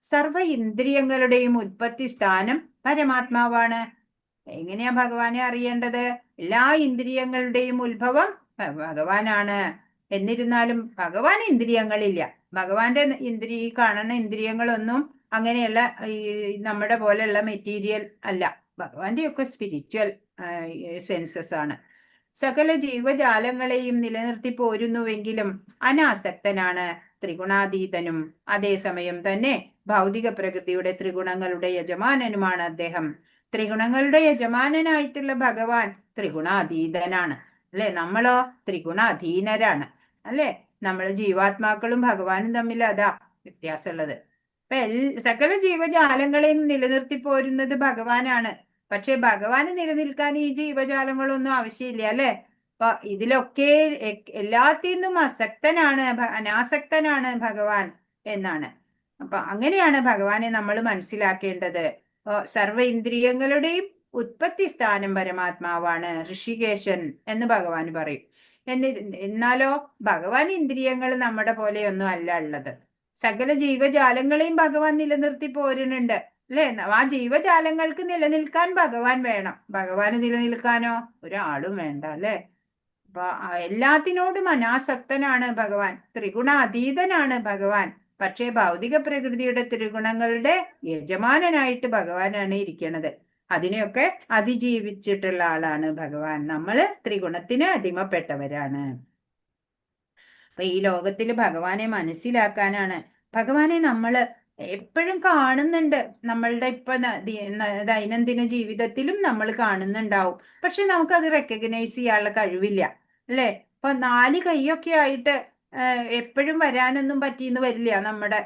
സർവ ഇന്ദ്രിയങ്ങളുടെയും ഉൽപ്പത്തി സ്ഥാനം പരമാത്മാവാണ്. എങ്ങനെയാ ഭഗവാനെ അറിയേണ്ടത്? എല്ലാ ഇന്ദ്രിയങ്ങളുടെയും ഉത്ഭവം ഭഗവാനാണ്. എന്നിരുന്നാലും ഭഗവാൻ ഇന്ദ്രിയങ്ങളില്ല. ഭഗവാന്റെ കാണുന്ന ഇന്ദ്രിയങ്ങളൊന്നും അങ്ങനെയുള്ള ഈ നമ്മുടെ പോലെയുള്ള മെറ്റീരിയൽ അല്ല. ഭഗവാന്റെ ഒക്കെ സ്പിരിച്വൽ സെൻസസ് ആണ്. സകല ജീവജാലങ്ങളെയും നിലനിർത്തി പോരുന്നുവെങ്കിലും അനാസക്തനാണ്, ത്രിഗുണാതീതനും. അതേസമയം തന്നെ ഭൗതിക പ്രകൃതിയുടെ ത്രിഗുണങ്ങളുടെ യജമാനനുമാണ് അദ്ദേഹം. ത്രിഗുണങ്ങളുടെ യജമാനനായിട്ടുള്ള ഭഗവാൻ ത്രിഗുണാതീതനാണ് അല്ലെ. നമ്മളോ ത്രിഗുണാധീനരാണ് അല്ലെ. നമ്മൾ ജീവാത്മാക്കളും ഭഗവാനും തമ്മിൽ അതാ വ്യത്യാസമുള്ളത്. അപ്പൊ സകല ജീവജാലങ്ങളെയും നിലനിർത്തി പോരുന്നത് ഭഗവാനാണ്. പക്ഷെ ഭഗവാന് നിലനിൽക്കാൻ ഈ ജീവജാലങ്ങളൊന്നും ആവശ്യമില്ല അല്ലെ. അപ്പൊ ഇതിലൊക്കെ എല്ലാത്തിനും അസക്തനാണ്, അനാസക്തനാണ് ഭഗവാൻ എന്നാണ്. അപ്പൊ അങ്ങനെയാണ് ഭഗവാനെ നമ്മൾ മനസ്സിലാക്കേണ്ടത്. സർവ ഇന്ദ്രിയങ്ങളുടെയും ഉത്പത്തി സ്ഥാനം പരമാത്മാവാണ്, ഋഷികേശൻ എന്ന് ഭഗവാൻ പറയും. എന്നാലോ ഭഗവാൻ ഇന്ദ്രിയങ്ങൾ നമ്മുടെ പോലെയൊന്നും അല്ല ഉള്ളത്. സകല ജീവജാലങ്ങളെയും ഭഗവാൻ നിലനിർത്തി പോരുന്നുണ്ട് അല്ലെ. ആ ജീവജാലങ്ങൾക്ക് നിലനിൽക്കാൻ ഭഗവാൻ വേണം. ഭഗവാന് നിലനിൽക്കാനോ ഒരാളും വേണ്ട അല്ലെ. അപ്പൊ എല്ലാത്തിനോടും അനാസക്തനാണ് ഭഗവാൻ, ത്രിഗുണാതീതനാണ് ഭഗവാൻ. പക്ഷേ ഭൗതിക പ്രകൃതിയുടെ ത്രിഗുണങ്ങളുടെ യജമാനനായിട്ട് ഭഗവാനാണ് ഇരിക്കുന്നത്. അതിനെയൊക്കെ അതിജീവിച്ചിട്ടുള്ള ആളാണ് ഭഗവാൻ. നമ്മള് ത്രിഗുണത്തിന് അടിമപ്പെട്ടവരാണ്. അപ്പൊ ഈ ലോകത്തിൽ ഭഗവാനെ മനസ്സിലാക്കാനാണ്. ഭഗവാനെ നമ്മള് എപ്പോഴും കാണുന്നുണ്ട്, നമ്മളുടെ ഇപ്പൊ ദൈനംദിന ജീവിതത്തിലും നമ്മൾ കാണുന്നുണ്ടാവും. പക്ഷെ നമുക്കത് റെക്കഗ്നൈസ് ചെയ്യാനുള്ള കഴിവില്ല അല്ലെ. ഇപ്പൊ 4 കൈയൊക്കെ ആയിട്ട് എപ്പോഴും വരാനൊന്നും പറ്റിയെന്ന് വരില്ല നമ്മുടെ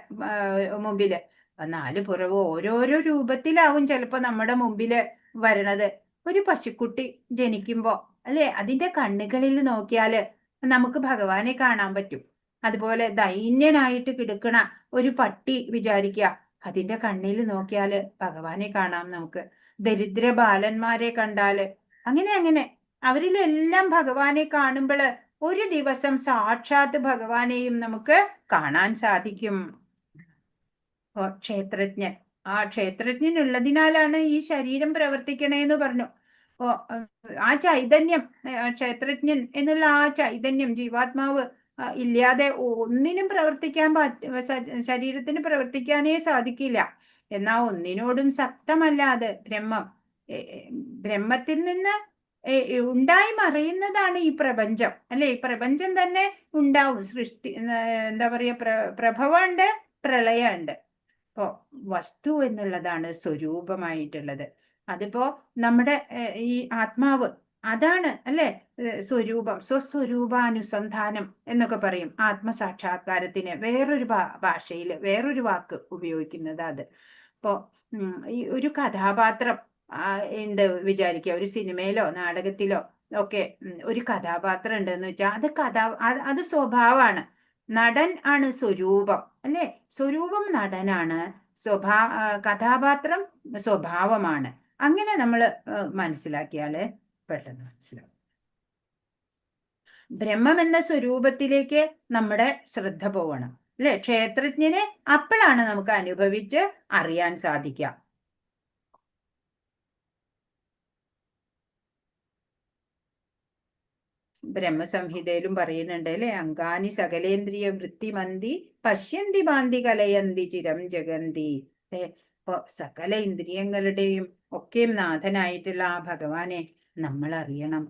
മുമ്പില്. 4 പുറവും ഓരോരോ രൂപത്തിലാവും ചിലപ്പോ നമ്മുടെ മുമ്പില് വരണത്. ഒരു പശുക്കുട്ടി ജനിക്കുമ്പോ അല്ലെ, അതിന്റെ കണ്ണുകളിൽ നോക്കിയാല് നമുക്ക് ഭഗവാനെ കാണാൻ പറ്റും. അതുപോലെ ദൈന്യനായിട്ട് കിടക്കണ ഒരു പട്ടി വിചാരിക്കുക, അതിന്റെ കണ്ണിൽ നോക്കിയാല് ഭഗവാനെ കാണാം നമുക്ക്. ദരിദ്ര ബാലന്മാരെ കണ്ടാല് അങ്ങനെ അവരിലെല്ലാം ഭഗവാനെ കാണുമ്പോള് ഒരു ദിവസം സാക്ഷാത്ത് ഭഗവാനെയും നമുക്ക് കാണാൻ സാധിക്കും. ക്ഷേത്രജ്ഞൻ, ആ ക്ഷേത്രജ്ഞൻ ഉള്ളതിനാലാണ് ഈ ശരീരം പ്രവർത്തിക്കണേന്ന് പറഞ്ഞു. ആ ചൈതന്യം, ക്ഷേത്രജ്ഞൻ എന്നുള്ള ആ ചൈതന്യം, ജീവാത്മാവ് ഇല്ലാതെ ഒന്നിനും പ്രവർത്തിക്കാൻ ശരീരത്തിന് പ്രവർത്തിക്കാനേ സാധിക്കില്ല. എന്നാ ഒന്നിനോടും ശക്തമല്ല അത് ബ്രഹ്മം. ബ്രഹ്മത്തിൽ നിന്ന് ഉണ്ടായി മറയുന്നതാണ് ഈ പ്രപഞ്ചം അല്ലെ. ഈ പ്രപഞ്ചം തന്നെ ഉണ്ടാവും, സൃഷ്ടി എന്താ പറയാ, പ്രഭവമുണ്ട്, പ്രളയമുണ്ട്. ഇപ്പോ വസ്തു എന്നുള്ളതാണ് സ്വരൂപമായിട്ടുള്ളത്. അതിപ്പോ നമ്മുടെ ഈ ആത്മാവ് അതാണ് അല്ലെ സ്വരൂപം. സ്വസ്വരൂപാനുസന്ധാനം എന്നൊക്കെ പറയും ആത്മസാക്ഷാത്കാരത്തിന്. വേറൊരു ഭാഷയിൽ വേറൊരു വാക്ക് ഉപയോഗിക്കുന്നത് അത്. ഇപ്പോ ഈ ഒരു കഥാപാത്രം ഉണ്ട് വിചാരിക്കുക, ഒരു സിനിമയിലോ നാടകത്തിലോ ഒക്കെ ഒരു കഥാപാത്രം ഉണ്ടെന്ന് വെച്ചാൽ അത് സ്വഭാവമാണ്. നടൻ ആണ് സ്വരൂപം അല്ലെ. സ്വരൂപം നടനാണ്, കഥാപാത്രം സ്വഭാവമാണ്. അങ്ങനെ നമ്മൾ മനസ്സിലാക്കിയാല് പെട്ടെന്ന് മനസ്സിലാവും. ബ്രഹ്മം എന്ന സ്വരൂപത്തിലേക്ക് നമ്മുടെ ശ്രദ്ധ പോവണം അല്ലെ. ക്ഷേത്രജ്ഞനെ അപ്പോഴാണ് നമുക്ക് അനുഭവിച്ച് അറിയാൻ സാധിക്കുക. ബ്രഹ്മസംഹിതയിലും പറയുന്നുണ്ട് അല്ലെ, അങ്കാനി സകലേന്ദ്രിയ വൃത്തിമന്തി പശ്യന്തി മാന്തി കലയന്തി ചിരം ജഗന്തി. ഇപ്പൊ സകല ഇന്ദ്രിയങ്ങളുടെയും ഒക്കെ നാഥനായിട്ടുള്ള ആ ഭഗവാനെ നമ്മൾ അറിയണം.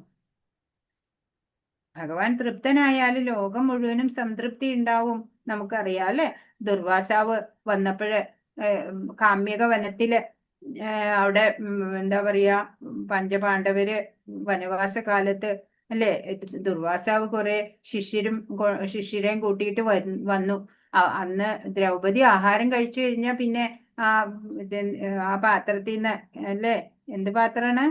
ഭഗവാൻ തൃപ്തനായാൽ ലോകം മുഴുവനും സംതൃപ്തി ഉണ്ടാവും. നമുക്കറിയാം അല്ലെ. ദുർവാസാവ് വന്നപ്പോഴ് കാമ്യക വനത്തില് അവിടെ എന്താ പറയാ, പഞ്ചപാണ്ഡവര് വനവാസ കാലത്ത് അല്ലെ, ദുർവാസാവ് കുറെ ശിഷ്യരെയും കൂട്ടിയിട്ട് വന്നു. അന്ന് ദ്രൗപദി ആഹാരം കഴിച്ചു കഴിഞ്ഞാൽ പിന്നെ ആ പാത്രത്തിൽ നിന്ന് അല്ലെ, എന്ത് പാത്രാണ്?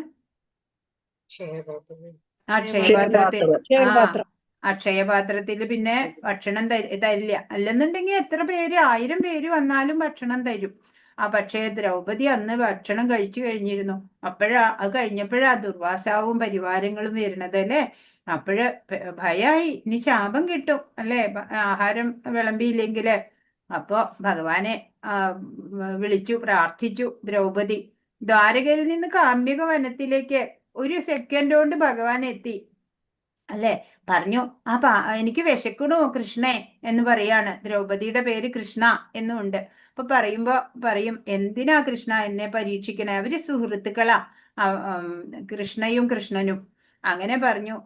അക്ഷയപാത്രത്തിൽ പിന്നെ ഭക്ഷണം തരില്ല. അല്ലെന്നുണ്ടെങ്കിൽ എത്ര പേര് 1000 പേര് വന്നാലും ഭക്ഷണം തരും. പക്ഷേ ദ്രൗപദി അന്ന് ഭക്ഷണം കഴിച്ചു കഴിഞ്ഞിരുന്നു. അത് കഴിഞ്ഞപ്പോഴാ ദുർവാസാവും പരിവാരങ്ങളും വരുന്നത് അല്ലെ. അപ്പോഴ് ഭയായി, ഇനി ശാപം കിട്ടും അല്ലെ ആഹാരം വിളമ്പിയില്ലെങ്കില്. അപ്പോ ഭഗവാനെ വിളിച്ചു പ്രാർത്ഥിച്ചു ദ്രൗപദി. ദ്വാരകയിൽ നിന്ന് കാമ്യക വനത്തിലേക്ക് ഒരു സെക്കൻഡ് കൊണ്ട് ഭഗവാൻ എത്തി അല്ലെ. പറഞ്ഞു, എനിക്ക് വിശക്കണു കൃഷ്ണേ എന്ന് പറയാണ്. ദ്രൗപദിയുടെ പേര് കൃഷ്ണ എന്നുണ്ട്. അപ്പൊ പറയും, എന്തിനാ കൃഷ്ണ എന്നെ പരീക്ഷിക്കണേ? അവര് സുഹൃത്തുക്കളാ, കൃഷ്ണയും കൃഷ്ണനും. അങ്ങനെ പറഞ്ഞു,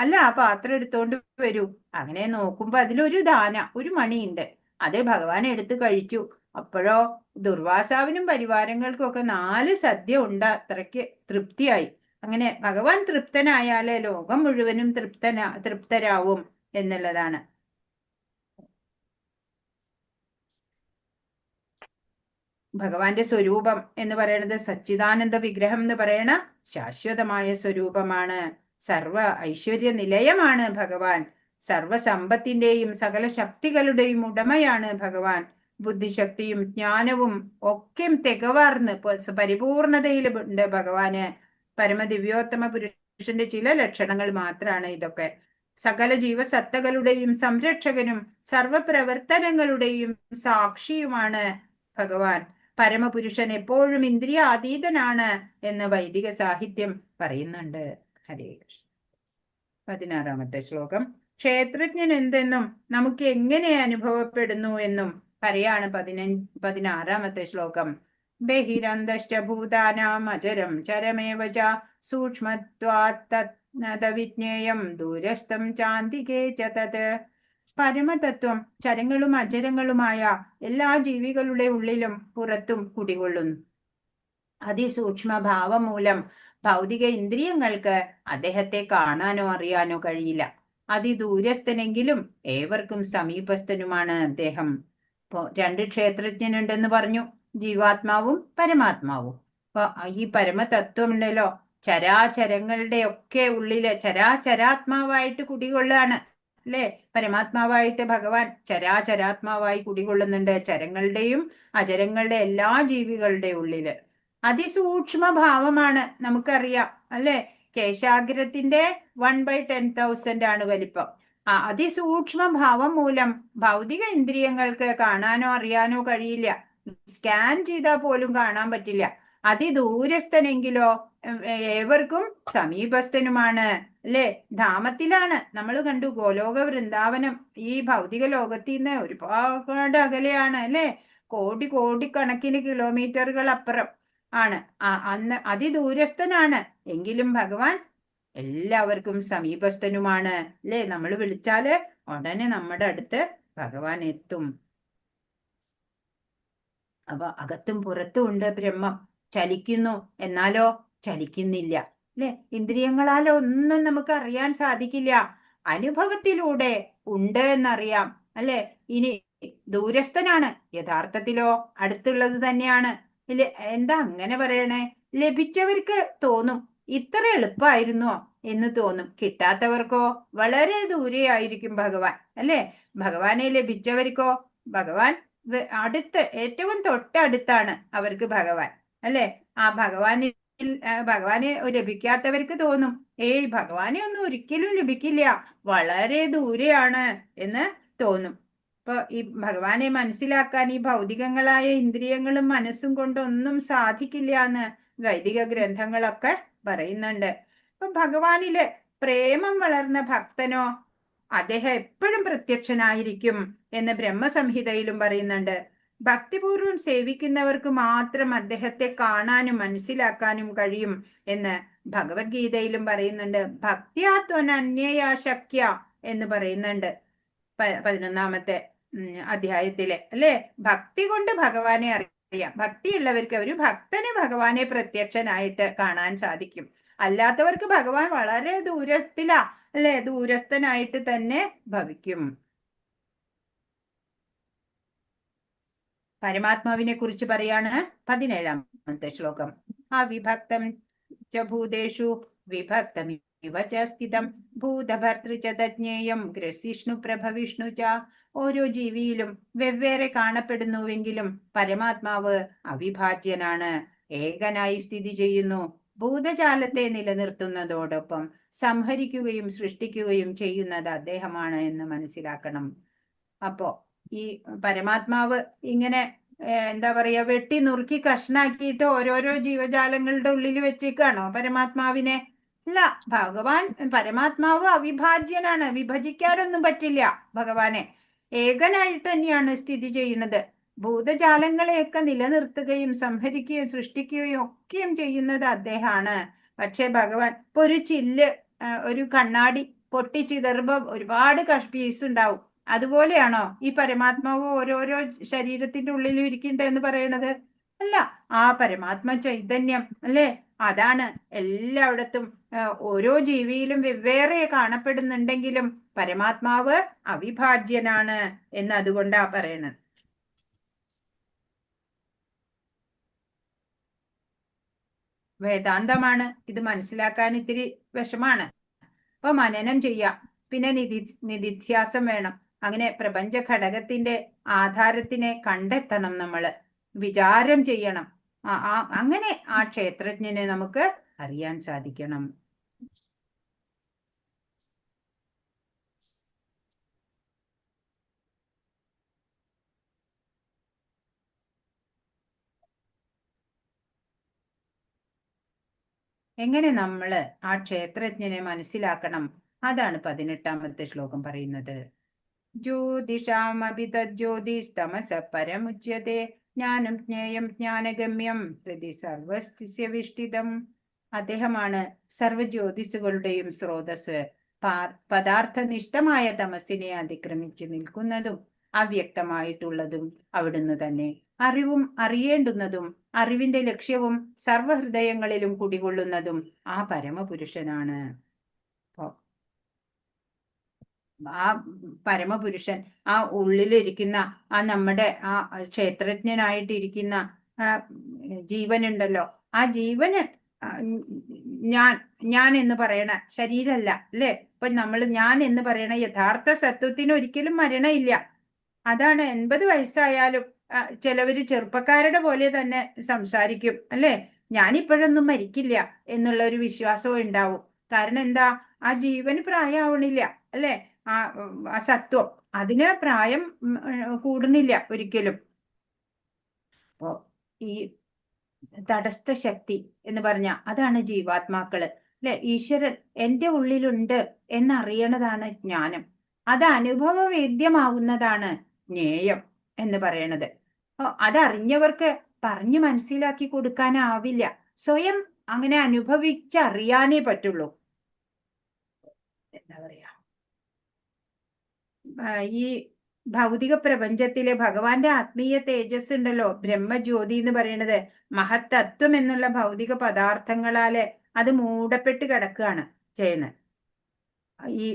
അല്ല ആ പാത്രം എടുത്തോണ്ട് വരൂ. അങ്ങനെ നോക്കുമ്പോ അതിലൊരു ഒരു മണിയുണ്ട്. അത് ഭഗവാൻ എടുത്ത് കഴിച്ചു. അപ്പോഴോ ദുർവാസാവിനും പരിവാരങ്ങൾക്കും ഒക്കെ 4 സദ്യ ഉണ്ട്. അത്രയ്ക്ക് തൃപ്തിയായി. അങ്ങനെ ഭഗവാൻ തൃപ്തനായാലേ ലോകം മുഴുവനും തൃപ്തരാവും എന്നുള്ളതാണ്. ഭഗവാന്റെ സ്വരൂപം എന്ന് പറയുന്നത് സച്ചിദാനന്ദ വിഗ്രഹം എന്ന് പറയണ ശാശ്വതമായ സ്വരൂപമാണ്. സർവ ഐശ്വര്യ നിലയമാണ് ഭഗവാൻ. സർവസമ്പത്തിന്റെയും സകല ശക്തികളുടെയും ഉടമയാണ് ഭഗവാൻ. ബുദ്ധിശക്തിയും ജ്ഞാനവും ഒക്കെ തികവാർന്ന് പരിപൂർണതയിൽ ഉണ്ട് ഭഗവാന്. പരമദിവ്യോത്തമ പുരുഷന്റെ ചില ലക്ഷണങ്ങൾ മാത്രമാണ് ഇതൊക്കെ. സകല ജീവസത്തകളുടെയും സംരക്ഷകനും സർവപ്രവർത്തനങ്ങളുടെയും സാക്ഷിയുമാണ് ഭഗവാൻ. പരമപുരുഷൻ എപ്പോഴും ഇന്ദ്രിയാതീതനാണ് എന്ന് വൈദിക സാഹിത്യം പറയുന്നുണ്ട്. ഹരേ കൃഷ്ണ. 16ാമത്തെ ശ്ലോകം. ക്ഷേത്രജ്ഞൻ എന്തെന്നും നമുക്ക് എങ്ങനെ അനുഭവപ്പെടുന്നു എന്നും പറയാണ് 16ാമത്തെ ശ്ലോകം. ബഹിരന്തശ്ച ഭൂതാനാം അചരം ചരമേവ ച സൂക്ഷ്മത്വാത് വിജ്ഞേയം ദൂരസ്ഥം ചാന്തികേ ച തത്. പരമതത്വം ചരങ്ങളും അചരങ്ങളുമായ എല്ലാ ജീവികളുടെ ഉള്ളിലും പുറത്തും കുടികൊള്ളുന്നു. അതിസൂക്ഷ്മ ഭാവം മൂലം ഭൗതിക ഇന്ദ്രിയങ്ങൾക്ക് അദ്ദേഹത്തെ കാണാനോ അറിയാനോ കഴിയില്ല. അതിദൂരസ്ഥനെങ്കിലും ഏവർക്കും സമീപസ്ഥനുമാണ് അദ്ദേഹം. ഇപ്പോ 2 ക്ഷേത്രജ്ഞനുണ്ടെന്ന് പറഞ്ഞു, ജീവാത്മാവും പരമാത്മാവും. അപ്പൊ ഈ പരമതത്വം ഉണ്ടല്ലോ, ചരാചരങ്ങളുടെ ഒക്കെ ഉള്ളില് ചരാചരാത്മാവായിട്ട് കുടികൊള്ളുകയാണ് അല്ലെ. പരമാത്മാവായിട്ട് ഭഗവാൻ ചരാചരാത്മാവായി കുടികൊള്ളുന്നുണ്ട് ചരങ്ങളുടെയും അചരങ്ങളുടെ എല്ലാ ജീവികളുടെ ഉള്ളില്. അതിസൂക്ഷ്മ ഭാവമാണ്, നമുക്കറിയാം അല്ലെ. കേശാഗ്രത്തിന്റെ 1/10,000 ആണ് വലിപ്പം. അതിസൂക്ഷ്മ ഭാവം മൂലം ഭൗതിക ഇന്ദ്രിയങ്ങൾക്ക് കാണാനോ അറിയാനോ കഴിയില്ല. സ്കാൻ ചെയ്താൽ പോലും കാണാൻ പറ്റില്ല. അതിദൂരസ്ഥനെങ്കിലോ ഏവർക്കും സമീപസ്ഥനുമാണ് അല്ലെ. ധാമത്തിലാണ്. നമ്മൾ കണ്ടു ഗോലോക വൃന്ദാവനം ഈ ഭൗതിക ലോകത്തിൽ നിന്ന് ഒരുപാട് അകലെയാണ് അല്ലെ. കോടിക്കണക്കിന് കിലോമീറ്ററുകൾ അപ്പുറം ആണ്. അന്ന് അതിദൂരസ്ഥനാണ്. എങ്കിലും ഭഗവാൻ എല്ലാവർക്കും സമീപസ്ഥനുമാണ് അല്ലെ. നമ്മൾ വിളിച്ചാല് ഉടനെ നമ്മുടെ അടുത്ത് ഭഗവാൻ എത്തും. അപ്പൊ അകത്തും പുറത്തും ഉണ്ട് ബ്രഹ്മം. ചലിക്കുന്നു എന്നാലോ ചലിക്കുന്നില്ല അല്ലെ. ഇന്ദ്രിയങ്ങളാലോ ഒന്നും നമുക്ക് അറിയാൻ സാധിക്കില്ല. അനുഭവത്തിലൂടെ ഉണ്ട് എന്നറിയാം അല്ലെ. ഇനി ദൂരസ്ഥനാണ്, യഥാർത്ഥത്തിലോ അടുത്തുള്ളത് തന്നെയാണ്. എന്താ അങ്ങനെ പറയണേ? ലഭിച്ചവർക്ക് തോന്നും ഇത്ര എളുപ്പമായിരുന്നോ എന്ന് തോന്നും. കിട്ടാത്തവർക്കോ വളരെ ദൂരെയായിരിക്കും ഭഗവാൻ അല്ലെ. ഭഗവാനെ ലഭിച്ചവർക്കോ ഭഗവാൻ ഏറ്റവും തൊട്ടടുത്താണ് അവർക്ക് ഭഗവാൻ അല്ലെ. ആ ഭഗവാനെ ലഭിക്കാത്തവർക്ക് തോന്നും ഭഗവാനെ ഒന്നും ഒരിക്കലും ലഭിക്കില്ല, വളരെ ദൂരെയാണ് എന്ന് തോന്നും. ഇപ്പൊ ഈ ഭഗവാനെ മനസ്സിലാക്കാൻ ഈ ഭൗതികങ്ങളായ ഇന്ദ്രിയങ്ങളും മനസ്സും കൊണ്ടൊന്നും സാധിക്കില്ല എന്ന് വൈദിക ഗ്രന്ഥങ്ങളൊക്കെ പറയുന്നുണ്ട്. അപ്പൊ ഭഗവാനില് പ്രേമം വളർന്ന ഭക്തനോ അദ്ദേഹം എപ്പോഴും പ്രത്യക്ഷനായിരിക്കും എന്ന് ബ്രഹ്മസംഹിതയിലും പറയുന്നുണ്ട്. ഭക്തിപൂർവം സേവിക്കുന്നവർക്ക് മാത്രം അദ്ദേഹത്തെ കാണാനും മനസ്സിലാക്കാനും കഴിയും എന്ന് ഭഗവത്ഗീതയിലും പറയുന്നുണ്ട്. ഭക്തിയാത്വനന്യയാ ശക്യ എന്ന് പറയുന്നുണ്ട് 11ാമത്തെ അധ്യായത്തില് അല്ലെ. ഭക്തി കൊണ്ട് ഭഗവാനെ അറിയാം. ഭക്തിയുള്ളവർക്ക് ഒരു ഭക്തന് ഭഗവാനെ പ്രത്യക്ഷനായിട്ട് കാണാൻ സാധിക്കും. അല്ലാത്തവർക്ക് ഭഗവാൻ വളരെ ദൂരത്തിലാ അല്ലെ, ദൂരസ്ഥനായിട്ട് തന്നെ ഭവിക്കും. പരമാത്മാവിനെ കുറിച്ച് പറയാണ് 17ാമത്തെ ശ്ലോകം. അവിഭക്തം ച ഭൂതേഷു വിഭക്തമിവ ച സ്ഥിതം ഭൂതഭർതൃ ച തജ്ഞേയം ഗ്രസിഷ്ണു പ്രഭവിഷ്ണു ച. ഓരോ ജീവിയിലും വെവ്വേറെ കാണപ്പെടുന്നുവെങ്കിലും പരമാത്മാവ് അവിഭാജ്യനാണ്, ഏകനായി സ്ഥിതി ചെയ്യുന്നു. ഭൂതജാലത്തെ നിലനിർത്തുന്നതോടൊപ്പം സംഹരിക്കുകയും സൃഷ്ടിക്കുകയും ചെയ്യുന്നത് അദ്ദേഹമാണ് എന്ന് മനസ്സിലാക്കണം. അപ്പോ ഈ പരമാത്മാവ് ഇങ്ങനെ എന്താ പറയാ, വെട്ടി നുറുക്കി കഷ്ണാക്കിയിട്ട് ഓരോരോ ജീവജാലങ്ങളുടെ ഉള്ളിൽ വെച്ചേക്കാണോ പരമാത്മാവിനെ? ഇല്ല. പരമാത്മാവ് അവിഭാജ്യനാണ്, വിഭജിക്കാനൊന്നും പറ്റില്ല ഭഗവാനെ. ഏകനായിട്ട് തന്നെയാണ് സ്ഥിതി ചെയ്യുന്നത്. ഭൂതജാലങ്ങളെയൊക്കെ നിലനിർത്തുകയും സംഹരിക്കുകയും സൃഷ്ടിക്കുകയും ഒക്കെയും ചെയ്യുന്നത് അദ്ദേഹമാണ്. പക്ഷെ ഭഗവാൻ ഇപ്പൊ ഒരു ചില്ല്, ഒരു കണ്ണാടി പൊട്ടിച്ചിതറുമ്പോ ഒരുപാട് പീസ് ഉണ്ടാവും. അതുപോലെയാണോ ഈ പരമാത്മാവ് ഓരോരോ ശരീരത്തിന്റെ ഉള്ളിൽ ഇരിക്കണ്ടേ എന്ന് പറയണത്? അല്ല. ആ പരമാത്മ ചൈതന്യം അല്ലെ, അതാണ് എല്ലായിടത്തും. ഓരോ ജീവിയിലും വെവ്വേറെ കാണപ്പെടുന്നുണ്ടെങ്കിലും പരമാത്മാവ് അവിഭാജ്യനാണ് എന്ന് അതുകൊണ്ടാ പറയണത്. വേദാന്തമാണ്. ഇത് മനസ്സിലാക്കാൻ ഇത്തിരി വിഷമാണ്. അപ്പൊ മനനം ചെയ്യാം. പിന്നെ നിധിധ്യാസം വേണം. അങ്ങനെ പ്രപഞ്ച ഘടകത്തിന്റെ ആധാരത്തിനെ കണ്ടെത്തണം. നമ്മള് വിചാരം ചെയ്യണം. അങ്ങനെ ആ ക്ഷേത്രജ്ഞനെ നമുക്ക് അറിയാൻ സാധിക്കണം. എങ്ങനെ നമ്മള് ആ ക്ഷേത്രജ്ഞനെ മനസ്സിലാക്കണം? അതാണ് 18ാമത്തെ ശ്ലോകം പറയുന്നത്. ജ്യോതിഷാമപി തജ്ജ്യോതിസ്തമസ പരമുച്യത്തെ ജ്ഞാനം ജ്ഞേയം ജ്ഞാനഗമ്യം ഹൃദി സർവസ്യ വിഷ്ഠിതം. അദ്ദേഹമാണ് സർവജ്യോതിസുകളുടെയും സ്രോതസ്. പദാർത്ഥനിഷ്ഠമായ തമസിനെ അതിക്രമിച്ച് നിൽക്കുന്നതും അവ്യക്തമായിട്ടുള്ളതും അവിടുന്ന് തന്നെ. അറിവും അറിയേണ്ടുന്നതും അറിവിന്റെ ലക്ഷ്യവും സർവഹൃദയങ്ങളിലും കുടികൊള്ളുന്നതും ആ പരമപുരുഷനാണ്. ആ പരമപുരുഷൻ, ആ ഉള്ളിലിരിക്കുന്ന ആ നമ്മുടെ ആ ക്ഷേത്രജ്ഞനായിട്ടിരിക്കുന്ന ജീവനുണ്ടല്ലോ, ആ ജീവന് ഞാൻ എന്ന് പറയണ ശരീരമല്ല അല്ലേ? ഇപ്പൊ ഞാൻ എന്ന് പറയണ യഥാർത്ഥ സത്വത്തിന് ഒരിക്കലും മരണമില്ല. അതാണ് 80 വയസ്സായാലും ചിലവര് ചെറുപ്പക്കാരുടെ പോലെ തന്നെ സംസാരിക്കും അല്ലേ? ഞാനിപ്പോഴൊന്നും മരിക്കില്ല എന്നുള്ള ഒരു വിശ്വാസവും ഉണ്ടാവും. കാരണം എന്താ? ആ ജീവന് പ്രായമാവണില്ല അല്ലേ? ആ സത്വം അതിന് പ്രായം കൂടുന്നില്ല ഒരിക്കലും. അപ്പോ ഈ തടസ്ഥ ശക്തി എന്ന് പറഞ്ഞ അതാണ് ജീവാത്മാക്കള് അല്ലെ? ഈശ്വരൻ എൻ്റെ ഉള്ളിലുണ്ട് എന്നറിയണതാണ് ജ്ഞാനം. അത് അനുഭവവേദ്യമാവുന്നതാണ് ജ്ഞേയം എന്ന് പറയണത്. അതറിഞ്ഞവർക്ക് പറഞ്ഞു മനസ്സിലാക്കി കൊടുക്കാനാവില്ല. സ്വയം അങ്ങനെ അനുഭവിച്ചറിയാനേ പറ്റുള്ളൂ. എന്താ പറയാ, ഈ ഭൗതിക പ്രപഞ്ചത്തിലെ ഭഗവാന്റെ ആത്മീയ തേജസ് ഉണ്ടല്ലോ, ബ്രഹ്മജ്യോതി എന്ന് പറയുന്നത്, മഹത്തത്വം എന്നുള്ള ഭൗതിക പദാർത്ഥങ്ങളാല് അത് മൂടപ്പെട്ട് കിടക്കുകയാണ് ചെയ്യുന്നത് ഈ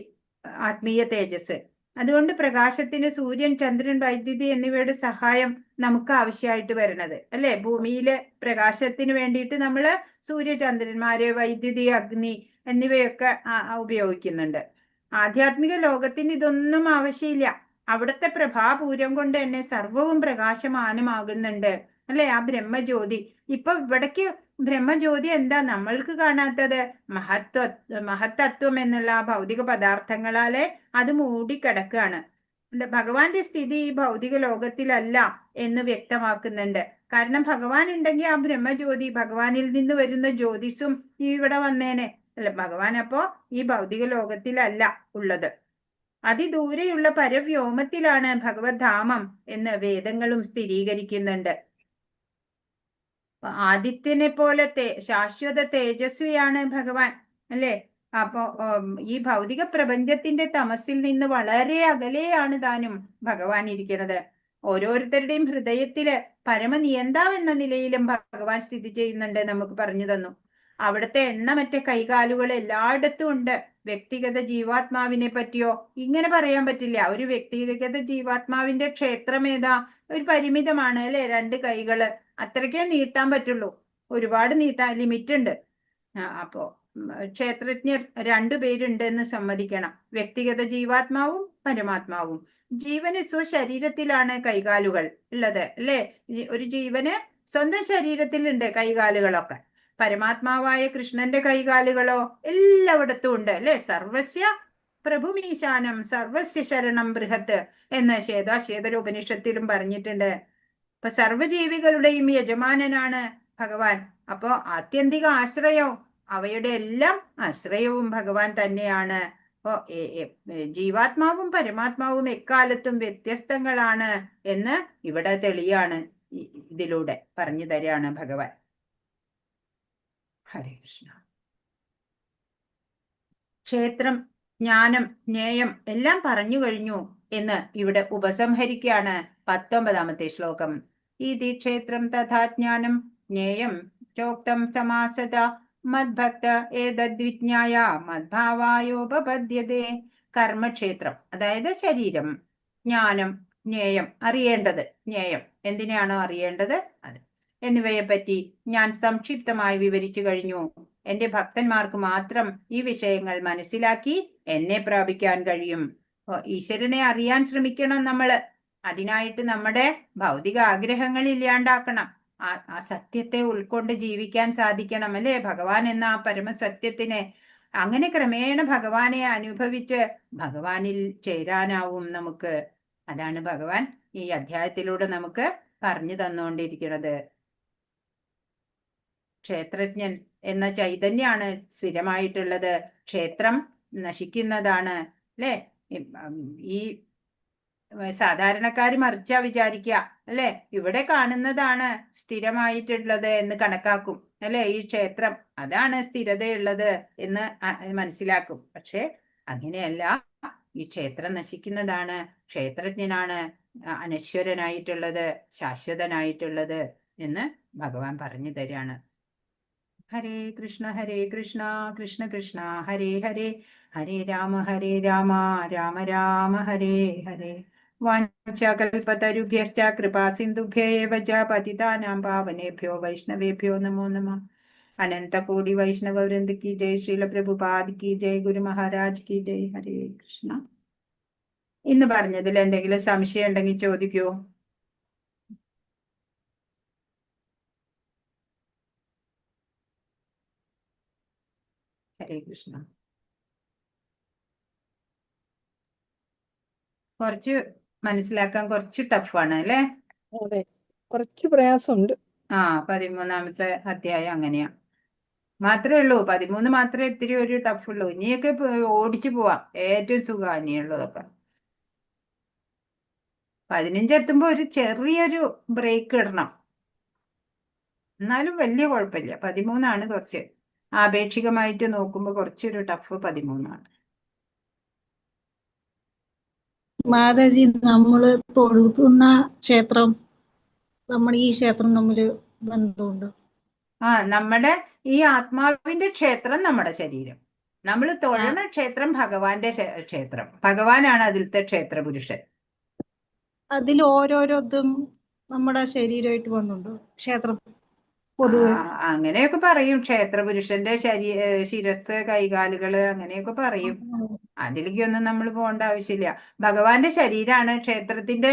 ആത്മീയ തേജസ്. അതുകൊണ്ട് പ്രകാശത്തിന് സൂര്യൻ, ചന്ദ്രൻ, വൈദ്യുതി എന്നിവയുടെ സഹായം നമുക്ക് ആവശ്യമായിട്ട് വരണത് അല്ലെ? ഭൂമിയിലെ പ്രകാശത്തിന് വേണ്ടിയിട്ട് നമ്മള് സൂര്യചന്ദ്രന്മാര്, വൈദ്യുതി, അഗ്നി എന്നിവയൊക്കെ ഉപയോഗിക്കുന്നുണ്ട്. ആധ്യാത്മിക ലോകത്തിന് ഇതൊന്നും ആവശ്യമില്ല. അവിടുത്തെ പ്രഭാപൂരം കൊണ്ട് തന്നെ സർവവും പ്രകാശമാനമാകുന്നുണ്ട് അല്ലെ? ആ ബ്രഹ്മജ്യോതി. ഇപ്പൊ ഇവിടേക്ക് ബ്രഹ്മജ്യോതി എന്താ നമ്മൾക്ക് കാണാത്തത്? മഹത്തത്വം എന്നുള്ള ആ ഭൗതിക പദാർത്ഥങ്ങളാലെ അത് മൂടിക്കിടക്കുകയാണ്. ഭഗവാന്റെ സ്ഥിതി ഈ ഭൗതിക ലോകത്തിലല്ല എന്ന് വ്യക്തമാക്കുന്നുണ്ട്. കാരണം ഭഗവാൻ ഉണ്ടെങ്കിൽ ആ ബ്രഹ്മജ്യോതി, ഭഗവാനിൽ നിന്ന് വരുന്ന ജ്യോതിസും ഇവിടെ വന്നേനെ അല്ല. ഭഗവാൻ അപ്പോ ഈ ഭൗതിക ലോകത്തിലല്ല ഉള്ളത്. അതിദൂരെയുള്ള പരവ്യോമത്തിലാണ് ഭഗവത്ധാമം എന്ന് വേദങ്ങളും സ്ഥിരീകരിക്കുന്നുണ്ട്. ആദിത്യനെ പോലെ ശാശ്വത തേജസ്വിയാണ് ഭഗവാൻ അല്ലേ? അപ്പോ ഈ ഭൗതിക പ്രപഞ്ചത്തിന്റെ തമസിൽ നിന്ന് വളരെ അകലെയാണ് താനും ഭഗവാൻ ഇരിക്കുന്നത്. ഓരോരുത്തരുടെയും ഹൃദയത്തില് പരമനിയന്താവെന്ന നിലയിലും ഭഗവാൻ സ്ഥിതി ചെയ്യുന്നുണ്ട് നമുക്ക് പറഞ്ഞു തന്നു. അവിടുത്തെ എണ്ണമറ്റ കൈകാലുകൾ എല്ലായിടത്തും ഉണ്ട്. വ്യക്തിഗത ജീവാത്മാവിനെ പറ്റിയോ ഇങ്ങനെ പറയാൻ പറ്റില്ല. ഒരു വ്യക്തിഗത ജീവാത്മാവിന്റെ ക്ഷേത്രം ഏതാ? ഒരു പരിമിതമാണ് അല്ലെ? 2 കൈകള് അത്രയ്ക്കേ നീട്ടാൻ പറ്റുള്ളൂ. ഒരുപാട് നീട്ടാൻ ലിമിറ്റ് ഉണ്ട്. അപ്പോ ക്ഷേത്രജ്ഞർ 2 പേരുണ്ട് എന്ന് സമ്മതിക്കണം. വ്യക്തിഗത ജീവാത്മാവും പരമാത്മാവും. ജീവന് സ്വശരീരത്തിലാണ് കൈകാലുകൾ ഉള്ളത് അല്ലെ? ഒരു ജീവന് സ്വന്തം ശരീരത്തിലുണ്ട് കൈകാലുകളൊക്കെ. പരമാത്മാവായ കൃഷ്ണന്റെ കൈകാലുകളോ എല്ലായിടത്തും ഉണ്ട് അല്ലെ? സർവസ്യ പ്രഭുമീശാനം സർവസ്യ ശരണം ബൃഹത്ത് എന്ന് ശ്വേതാശ്വേതര ഉപനിഷത്തിലും പറഞ്ഞിട്ടുണ്ട്. അപ്പൊ സർവജീവികളുടെയും യജമാനനാണ് ഭഗവാൻ. അപ്പോ ആത്യന്തിക ആശ്രയവും അവയുടെ എല്ലാം ആശ്രയവും ഭഗവാൻ തന്നെയാണ്. അപ്പോ ജീവാത്മാവും പരമാത്മാവും എക്കാലത്തും വ്യത്യസ്തങ്ങളാണ് എന്ന് ഇവിടെ തെളിയാണ്. ഇതിലൂടെ പറഞ്ഞു തരാണ് ഭഗവാൻ. ഹരേ കൃഷ്ണ. ക്ഷേത്രം, ജ്ഞാനം, ജ്ഞേയം എല്ലാം പറഞ്ഞു കഴിഞ്ഞു എന്ന് ഇവിടെ ഉപസംഹരിക്കുകയാണ് 19ാമത്തെ ശ്ലോകം. ഇതി ക്ഷേത്രം തഥാ ജ്ഞാനം ജ്ഞേയം ചോക്തം സമാസത മദ്ഭക്ത ഏതദ്വിജ്ഞായ മദ്ഭാവായോപപദ്യതേ. കർമ്മക്ഷേത്രം അതായത് ശരീരം, ജ്ഞാനം, ജ്ഞേയം അറിയേണ്ടത്. ജ്ഞേയം എന്തിനാണോ അറിയേണ്ടത് അത്. എന്നിവയെപ്പറ്റി ഞാൻ സംക്ഷിപ്തമായി വിവരിച്ചു കഴിഞ്ഞു. എന്റെ ഭക്തന്മാർക്ക് മാത്രം ഈ വിഷയങ്ങൾ മനസ്സിലാക്കി എന്നെ പ്രാപിക്കാൻ കഴിയും. ഈശ്വരനെ അറിയാൻ ശ്രമിക്കണം നമ്മള്. അതിനായിട്ട് നമ്മുടെ ഭൗതിക ആഗ്രഹങ്ങൾ ഇല്ലാണ്ടാക്കണം. ആ സത്യത്തെ ഉൾക്കൊണ്ട് ജീവിക്കാൻ സാധിക്കണം, അല്ലേ? ഭഗവാൻ എന്ന ആ പരമസത്യത്തിനെ അങ്ങനെ ക്രമേണ ഭഗവാനെ അനുഭവിച്ച് ഭഗവാനിൽ ചേരാനാവും നമുക്ക്. അതാണ് ഭഗവാൻ ഈ അധ്യായത്തിലൂടെ നമുക്ക് പറഞ്ഞു തന്നുകൊണ്ടിരിക്കുന്നത്. ക്ഷേത്രജ്ഞൻ എന്ന ചൈതന്യാണ് സ്ഥിരമായിട്ടുള്ളത്. ക്ഷേത്രം നശിക്കുന്നതാണ്, അല്ലേ? ഈ സാധാരണക്കാര് മറിച്ചാ വിചാരിക്കുക, അല്ലെ? ഇവിടെ കാണുന്നതാണ് സ്ഥിരമായിട്ടുള്ളത് എന്ന് കണക്കാക്കും, അല്ലെ? ഈ ക്ഷേത്രം അതാണ് സ്ഥിരതയുള്ളത് എന്ന് മനസ്സിലാക്കും. പക്ഷെ അങ്ങനെയല്ല. ഈ ക്ഷേത്രം നശിക്കുന്നതാണ്. ക്ഷേത്രജ്ഞനാണ് അനശ്വരനായിട്ടുള്ളത്, ശാശ്വതനായിട്ടുള്ളത് എന്ന് ഭഗവാൻ പറഞ്ഞു തരാണ്. ഹരേ കൃഷ്ണ കൃഷ്ണ കൃഷ്ണ ഹരേ ഹരേ, ഹരേ രാമ രാമ രാമ ഹരേ ഹരേ. വാഞ്ചാകൽപതരുഭ്യശ്ച കൃപാ സിന്ധുഭ്യ ഏവ ച പതിതാനാം പാവനേഭ്യോ വൈഷ്ണവേഭ്യോ നമോ നമഃ. അനന്തകോടി വൈഷ്ണവ വൃന്ദ കി ജയ്. ശ്രീല പ്രഭുപാദ് കി ജയ്. ഗുരു മഹാരാജ് കി ജയ്. ഹരേ കൃഷ്ണ. ഇന്ന് പറഞ്ഞതിൽ എന്തെങ്കിലും സംശയം ഉണ്ടെങ്കിൽ ചോദിക്കൂ. ഹരേ കൃഷ്ണ. കുറച്ച് മനസ്സിലാക്കാൻ കുറച്ച് ടഫാണ്, അല്ലേ? അതെ, കുറച്ച് പ്രയാസമുണ്ട്. 13ാമത്തെ അധ്യായം അങ്ങനെയാ. മാത്രമേ ഉള്ളൂ, 13 മാത്രമേ ഇത്തിരി ഒരു ടഫ് ഉള്ളൂ. ഇനിയൊക്കെ ഓടിച്ചു പോവാം. ഏറ്റവും സുഖം ഇനിയുള്ളതൊക്കെ. 15 എത്തുമ്പോ ഒരു ചെറിയൊരു ബ്രേക്ക് ഇടണം. എന്നാലും വലിയ കുഴപ്പമില്ല. 13 കുറച്ച് ആപേക്ഷികമായിട്ട് നോക്കുമ്പോ കുറച്ചൊരു ടഫ് 13. മാതാജി, നമ്മള് തൊഴുതുന്ന ക്ഷേത്രം നമ്മുടെ ഈ ക്ഷേത്രം തമ്മിൽ ബന്ധമുണ്ട്? നമ്മുടെ ഈ ആത്മാവിന്റെ ക്ഷേത്രം നമ്മുടെ ശരീരം. നമ്മൾ തൊഴണ ക്ഷേത്രം ഭഗവാന്റെ ക്ഷേത്രം. ഭഗവാനാണ് അതിലത്തെ ക്ഷേത്രപുരുഷൻ. അതിൽ ഓരോരോതും നമ്മുടെ ശരീരമായിട്ട് ബന്ധമുണ്ടോ ക്ഷേത്രം പൊതുവെ? അങ്ങനെയൊക്കെ പറയും. ക്ഷേത്രപുരുഷന്റെ ശിരസ്, കൈകാലുകള് അങ്ങനെയൊക്കെ പറയും. അതിലേക്കൊന്നും നമ്മൾ പോകേണ്ട ആവശ്യമില്ല. ഭഗവാന്റെ ശരീരമാണ് ക്ഷേത്രത്തിന്റെ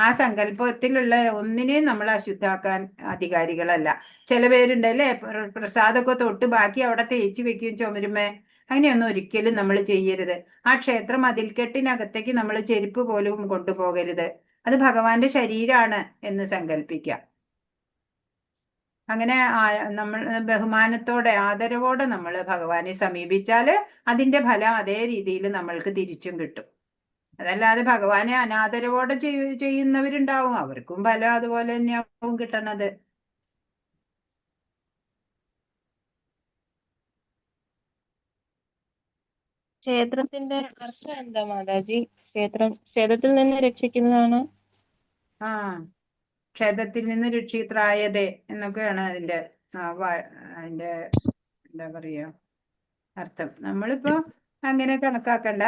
ആ സങ്കല്പത്തിലുള്ള ഒന്നിനെയും നമ്മൾ അശുദ്ധാക്കാൻ അധികാരികളല്ല. ചില പേരുണ്ടല്ലേ, പ്രസാദമൊക്കെ തൊട്ട് ബാക്കി അവിടെ തേച്ച് വെക്കും ചുമരുമേ. അങ്ങനെയൊന്നും ഒരിക്കലും നമ്മൾ ചെയ്യരുത്. ആ ക്ഷേത്ര മതിൽക്കെട്ടിനകത്തേക്ക് നമ്മൾ ചെരുപ്പ് പോലും കൊണ്ടുപോകരുത്. അത് ഭഗവാന്റെ ശരീരമാണ് എന്ന് സങ്കല്പിക്കാം. അങ്ങനെ നമ്മൾ ബഹുമാനത്തോടെ ആദരവോടെ നമ്മൾ ഭഗവാനെ സമീപിച്ചാൽ അതിന്റെ ഫലം അതേ രീതിയിൽ നമ്മൾക്ക് തിരിച്ചും കിട്ടും. അതല്ലാതെ ഭഗവാനെ അനാദരവോടെ ചെയ്യുന്നവരുണ്ടാവും, അവർക്കും ഫലം അതുപോലെ തന്നെയാവും കിട്ടണത്. ക്ഷേത്രത്തിന്റെ അർത്ഥം എന്താ മാതാജി? ക്ഷേത്രത്തിൽ നിന്ന് രക്ഷിക്കുന്നതാണ്. ക്ഷേത്രത്തിൽ നിന്ന് രക്ഷിത്രായതേ എന്നൊക്കെയാണ് അതിന്റെ എന്താ പറയാ അർത്ഥം. നമ്മളിപ്പോ അങ്ങനെ കണക്കാക്കണ്ട.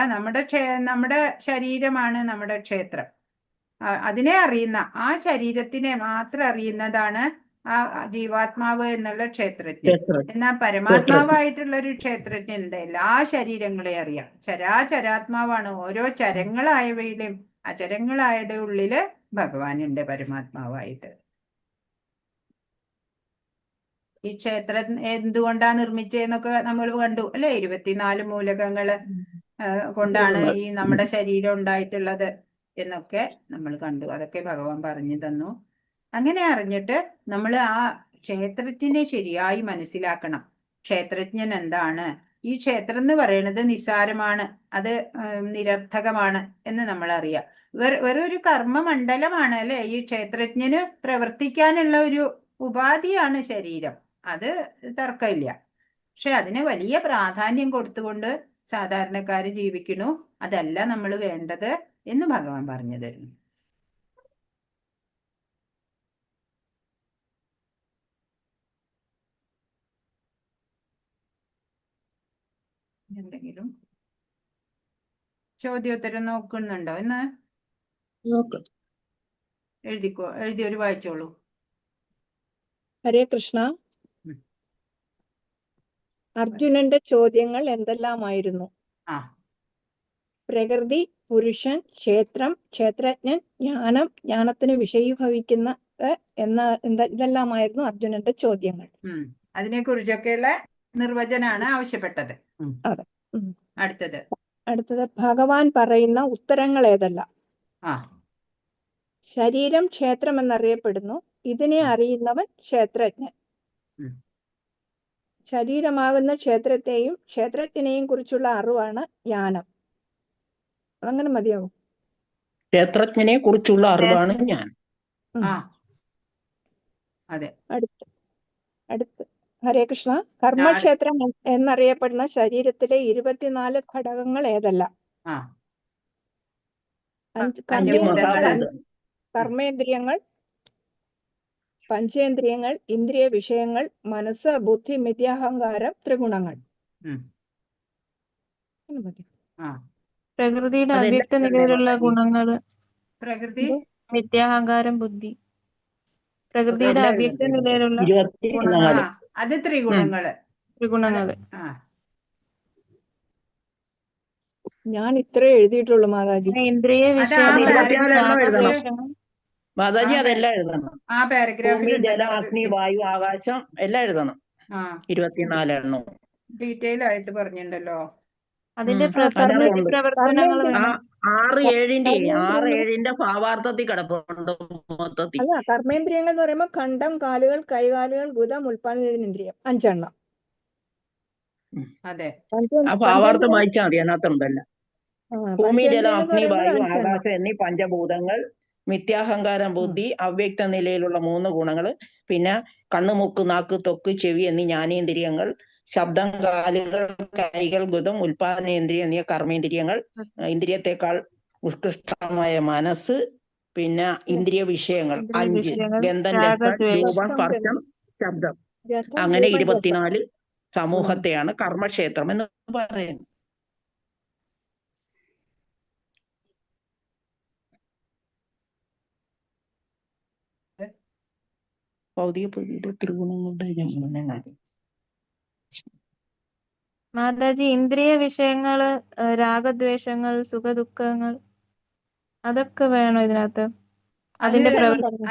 നമ്മുടെ ശരീരമാണ് നമ്മുടെ ക്ഷേത്രം. അതിനെ അറിയുന്ന, ആ ശരീരത്തിനെ മാത്രം അറിയുന്നതാണ് ആ ജീവാത്മാവ് എന്നുള്ള ക്ഷേത്രജ്ഞൻ. എന്നാൽ പരമാത്മാവായിട്ടുള്ള ഒരു ക്ഷേത്രജ്ഞനുണ്ട്. എല്ലാ ശരീരങ്ങളെ അറിയാം. ചരാചരാത്മാവാണ്. ഓരോ ചരങ്ങളായവയിലും അചരങ്ങളായുടെ ഉള്ളില് ഭഗവാനുണ്ട് പരമാത്മാവായിട്ട്. ഈ ക്ഷേത്രം എന്തുകൊണ്ടാ നിർമ്മിച്ചതെന്നൊക്കെ നമ്മൾ കണ്ടു, അല്ലെ? 24 മൂലകങ്ങള് കൊണ്ടാണ് ഈ നമ്മുടെ ശരീരം ഉണ്ടായിട്ടുള്ളത് എന്നൊക്കെ നമ്മൾ കണ്ടു. അതൊക്കെ ഭഗവാൻ പറഞ്ഞു തന്നു. അങ്ങനെ അറിഞ്ഞിട്ട് നമ്മൾ ആ ക്ഷേത്രത്തിനെ ശരിയായി മനസ്സിലാക്കണം. ക്ഷേത്രജ്ഞൻ എന്താണ്? ഈ ക്ഷേത്രം എന്ന് പറയുന്നത് നിസ്സാരമാണ്, അത് നിരർത്ഥകമാണ് എന്ന് നമ്മൾ അറിയാം. വെറൊരു കർമ്മമണ്ഡലമാണ്, അല്ലെ? ഈ ക്ഷേത്രജ്ഞന് പ്രവർത്തിക്കാനുള്ള ഒരു ഉപാധിയാണ് ശരീരം. അത് തർക്കമില്ല. പക്ഷെ അതിന് വലിയ പ്രാധാന്യം കൊടുത്തുകൊണ്ട് സാധാരണക്കാര് ജീവിക്കണു. അതല്ല നമ്മൾ വേണ്ടത് എന്ന് ഭഗവാൻ പറഞ്ഞു തരുന്നു. എന്തെങ്കിലും ചോദ്യോത്തരം നോക്കുന്നുണ്ടോ എന്ന്? എഴുതി ഒരു വായിച്ചോളൂ. ഹരേ കൃഷ്ണ. ഉം. അർജുനന്റെ ചോദ്യങ്ങൾ എന്തെല്ലാമായിരുന്നു? ആ പ്രകൃതി, പുരുഷൻ, ക്ഷേത്രം, ക്ഷേത്രജ്ഞൻ, ജ്ഞാനം, ജ്ഞാനത്തിന് വിഷയീഭവിക്കുന്നത് ഇതെല്ലാമായിരുന്നു അർജുനന്റെ ചോദ്യങ്ങൾ. അതിനെക്കുറിച്ചൊക്കെയുള്ള നിർവചനാണ് ആവശ്യപ്പെട്ടത്. അതെ. അടുത്തത് ഭഗവാൻ പറയുന്ന ഉത്തരങ്ങൾ ഏതെല്ലാം? ആ ശരീരം ക്ഷേത്രം എന്നറിയപ്പെടുന്നു. ഇതിനെ അറിയുന്നവൻ ക്ഷേത്രജ്ഞൻ. ഉം. ശരീരമാകുന്ന ക്ഷേത്രത്തെയും ക്ഷേത്രജ്ഞനെയും കുറിച്ചുള്ള അറിവാണ് ജ്ഞാനം. അതങ്ങനെ മതിയാവും. ക്ഷേത്രജ്ഞനെ കുറിച്ചുള്ള അറിവാണ് ഞാൻ. ആ അതെ. അടുത്ത് ഹരേ കൃഷ്ണ. കർമ്മക്ഷേത്രം എന്നറിയപ്പെടുന്ന ശരീരത്തിലെ 24 ഘടകങ്ങൾ ഏതെല്ലാം? ആ കർമ്മേന്ദ്രിയങ്ങൾ, പഞ്ചേന്ദ്രിയങ്ങൾ, ഇന്ദ്രിയ വിഷയങ്ങൾ, മനസ്സ്, ബുദ്ധി, മിഥ്യാഹങ്കാരം, ത്രിഗുണങ്ങൾ. പ്രകൃതിയുടെ അവ്യക്ത നിലയിലുള്ള ഗുണങ്ങള്. പ്രകൃതി, മിഥ്യാഹങ്കാരം, ബുദ്ധി. പ്രകൃതിയുടെ അവ്യക്ത നിലയിലുള്ള ഗുണങ്ങള്. അത് ത്രിഗുണങ്ങള്. ആ ഞാൻ ഇത്രേ എഴുതിയിട്ടുള്ളൂ മാതാജി. ഇന്ദ്രിയ മാതാജി അതെല്ലാം എഴുതണം. ആ പാരഗ്രാഫിൽ ഭൂമി, ജലം, അഗ്നി, വായു, ആകാശം എല്ലാം എഴുതണം. 24 എണ്ണം ഡീറ്റെയിൽ ആയിട്ട് പറഞ്ഞിട്ടുണ്ടല്ലോ. അതിന്റെ പ്രവർത്തനങ്ങൾ 6-7 ഭാവാർത്ഥത്തിൽ കിടപ്പുണ്ട് മൊത്തത്തിൽ. അല്ല, കർമ്മേന്ദ്രിയങ്ങൾ എന്ന് പറയുമ്പോൾ കണ്ഠം, കാലുകൾ, കൈകാലുകൾ, ഗുദം, ഉൽപാദനേന്ദ്രിയം 5 എണ്ണം. അതെ. ആ ഭാവാർത്ഥം വായിച്ചാൽ മതി, അതിനകത്തുണ്ടല്ല. ഭൂമി, ജലം, അഗ്നി, വായു, ആകാശം എന്നീ പഞ്ചഭൂതങ്ങൾ, മിഥ്യാഹങ്കാരം, ബുദ്ധി, അവ്യക്ത നിലയിലുള്ള 3 ഗുണങ്ങള്, പിന്നെ കണ്ണ്, മൂക്ക്, നാക്ക്, ത്വക്ക്, ചെവി എന്നീ ജ്ഞാനേന്ദ്രിയങ്ങൾ, ശബ്ദം, കാലുകൾ, കൈകൾ, ഗുദം, ഉൽപാദനേന്ദ്രിയം എന്നീ കർമ്മേന്ദ്രിയങ്ങൾ, ഇന്ദ്രിയത്തെക്കാൾ ഉത്കൃഷ്ടമായ മനസ്സ്, പിന്നെ ഇന്ദ്രിയ വിഷയങ്ങൾ 5, ഗന്ധം, രസം, രൂപം, സ്പർശം, ശബ്ദം. അങ്ങനെ 24 സമൂഹത്തെയാണ് കർമ്മക്ഷേത്രം എന്ന് പറയുന്നത്. ഭൗതിക ത്രിഗുണങ്ങളുടെ മാതാജി, ഇന്ദ്രിയ വിഷയങ്ങള്, രാഗദ്വേഷങ്ങൾ, സുഖദുഃഖങ്ങൾ, അതൊക്കെ വേണോ ഇതിനകത്ത്? അതിന്റെ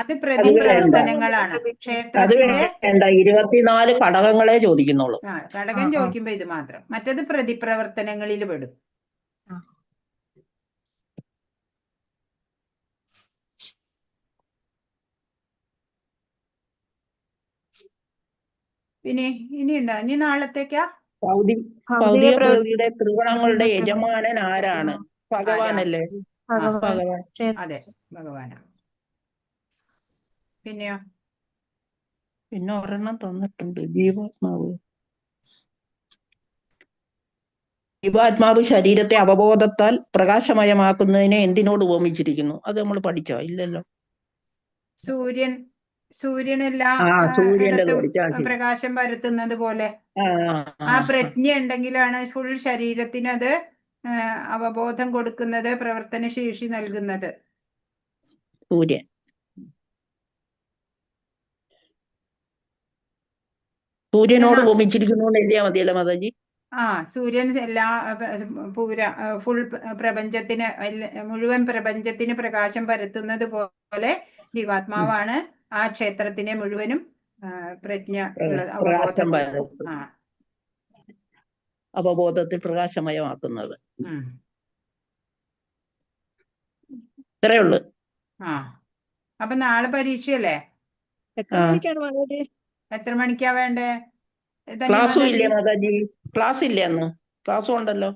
അത് പ്രതിപ്രവർത്തനങ്ങളാണ്. ക്ഷേത്രത്തിന്റെ 24 ഘടകങ്ങളെ ചോദിക്കുന്നുള്ളൂ. ഘടകം ചോദിക്കുമ്പോ ഇത് മാത്രം. മറ്റത് പ്രതിപ്രവർത്തനങ്ങളിൽ പെടും. പിന്നെ ഇനിയുണ്ടോ? ഇനി നാളത്തേക്കാ? ഭൗതിക പ്രകൃതിയുടെ ത്രിഗുണങ്ങളുടെ യജമാനൻ ആരാണ്? ഭഗവാനല്ലേ? ഭഗവാൻ. അതെ, ഭഗവാനാണ്. പിന്നെയോ? പിന്നെ ഒരെണ്ണം തന്നിട്ടുണ്ട്, ജീവാത്മാവ്. ജീവാത്മാവ് ശരീരത്തെ അവബോധത്താൽ പ്രകാശമയമാക്കുന്നതിനെ എന്തിനോട് ഉപമിച്ചിരിക്കുന്നു? അത് നമ്മൾ പഠിച്ചോ? ഇല്ലല്ലോ. സൂര്യനെല്ലാം പ്രകാശം പരത്തുന്നത് പോലെ ആ പ്രജ്ഞ ഉണ്ടെങ്കിലാണ് ഫുൾ ശരീരത്തിന് അത് അവബോധം കൊടുക്കുന്നത്, പ്രവർത്തനശേഷി നൽകുന്നത്. സൂര്യനോട് ഉപമിച്ചിരിക്കുന്നു എഴുതിയാൽ മതിയല്ലോ മാതാജി. സൂര്യൻ ഫുൾ പ്രപഞ്ചത്തിന്, മുഴുവൻ പ്രപഞ്ചത്തിന് പ്രകാശം പരത്തുന്നത് പോലെ ജീവാത്മാവാണ് ആ ക്ഷേത്രത്തിനെ മുഴുവനും പ്രജ്ഞ അവബോധത്തിൽ പ്രകാശമയമാക്കുന്നത്. ഇത്രയേ ഉള്ളു. അപ്പൊ നാളെ പരീക്ഷയല്ലേ? എത്ര മണിക്കാ വേണ്ടേ? ക്ലാസ്സും ഇല്ലേ മാതാജി? ക്ലാസ് ഇല്ലേ? അന്ന് ക്ലാസ്സും ഉണ്ടല്ലോ.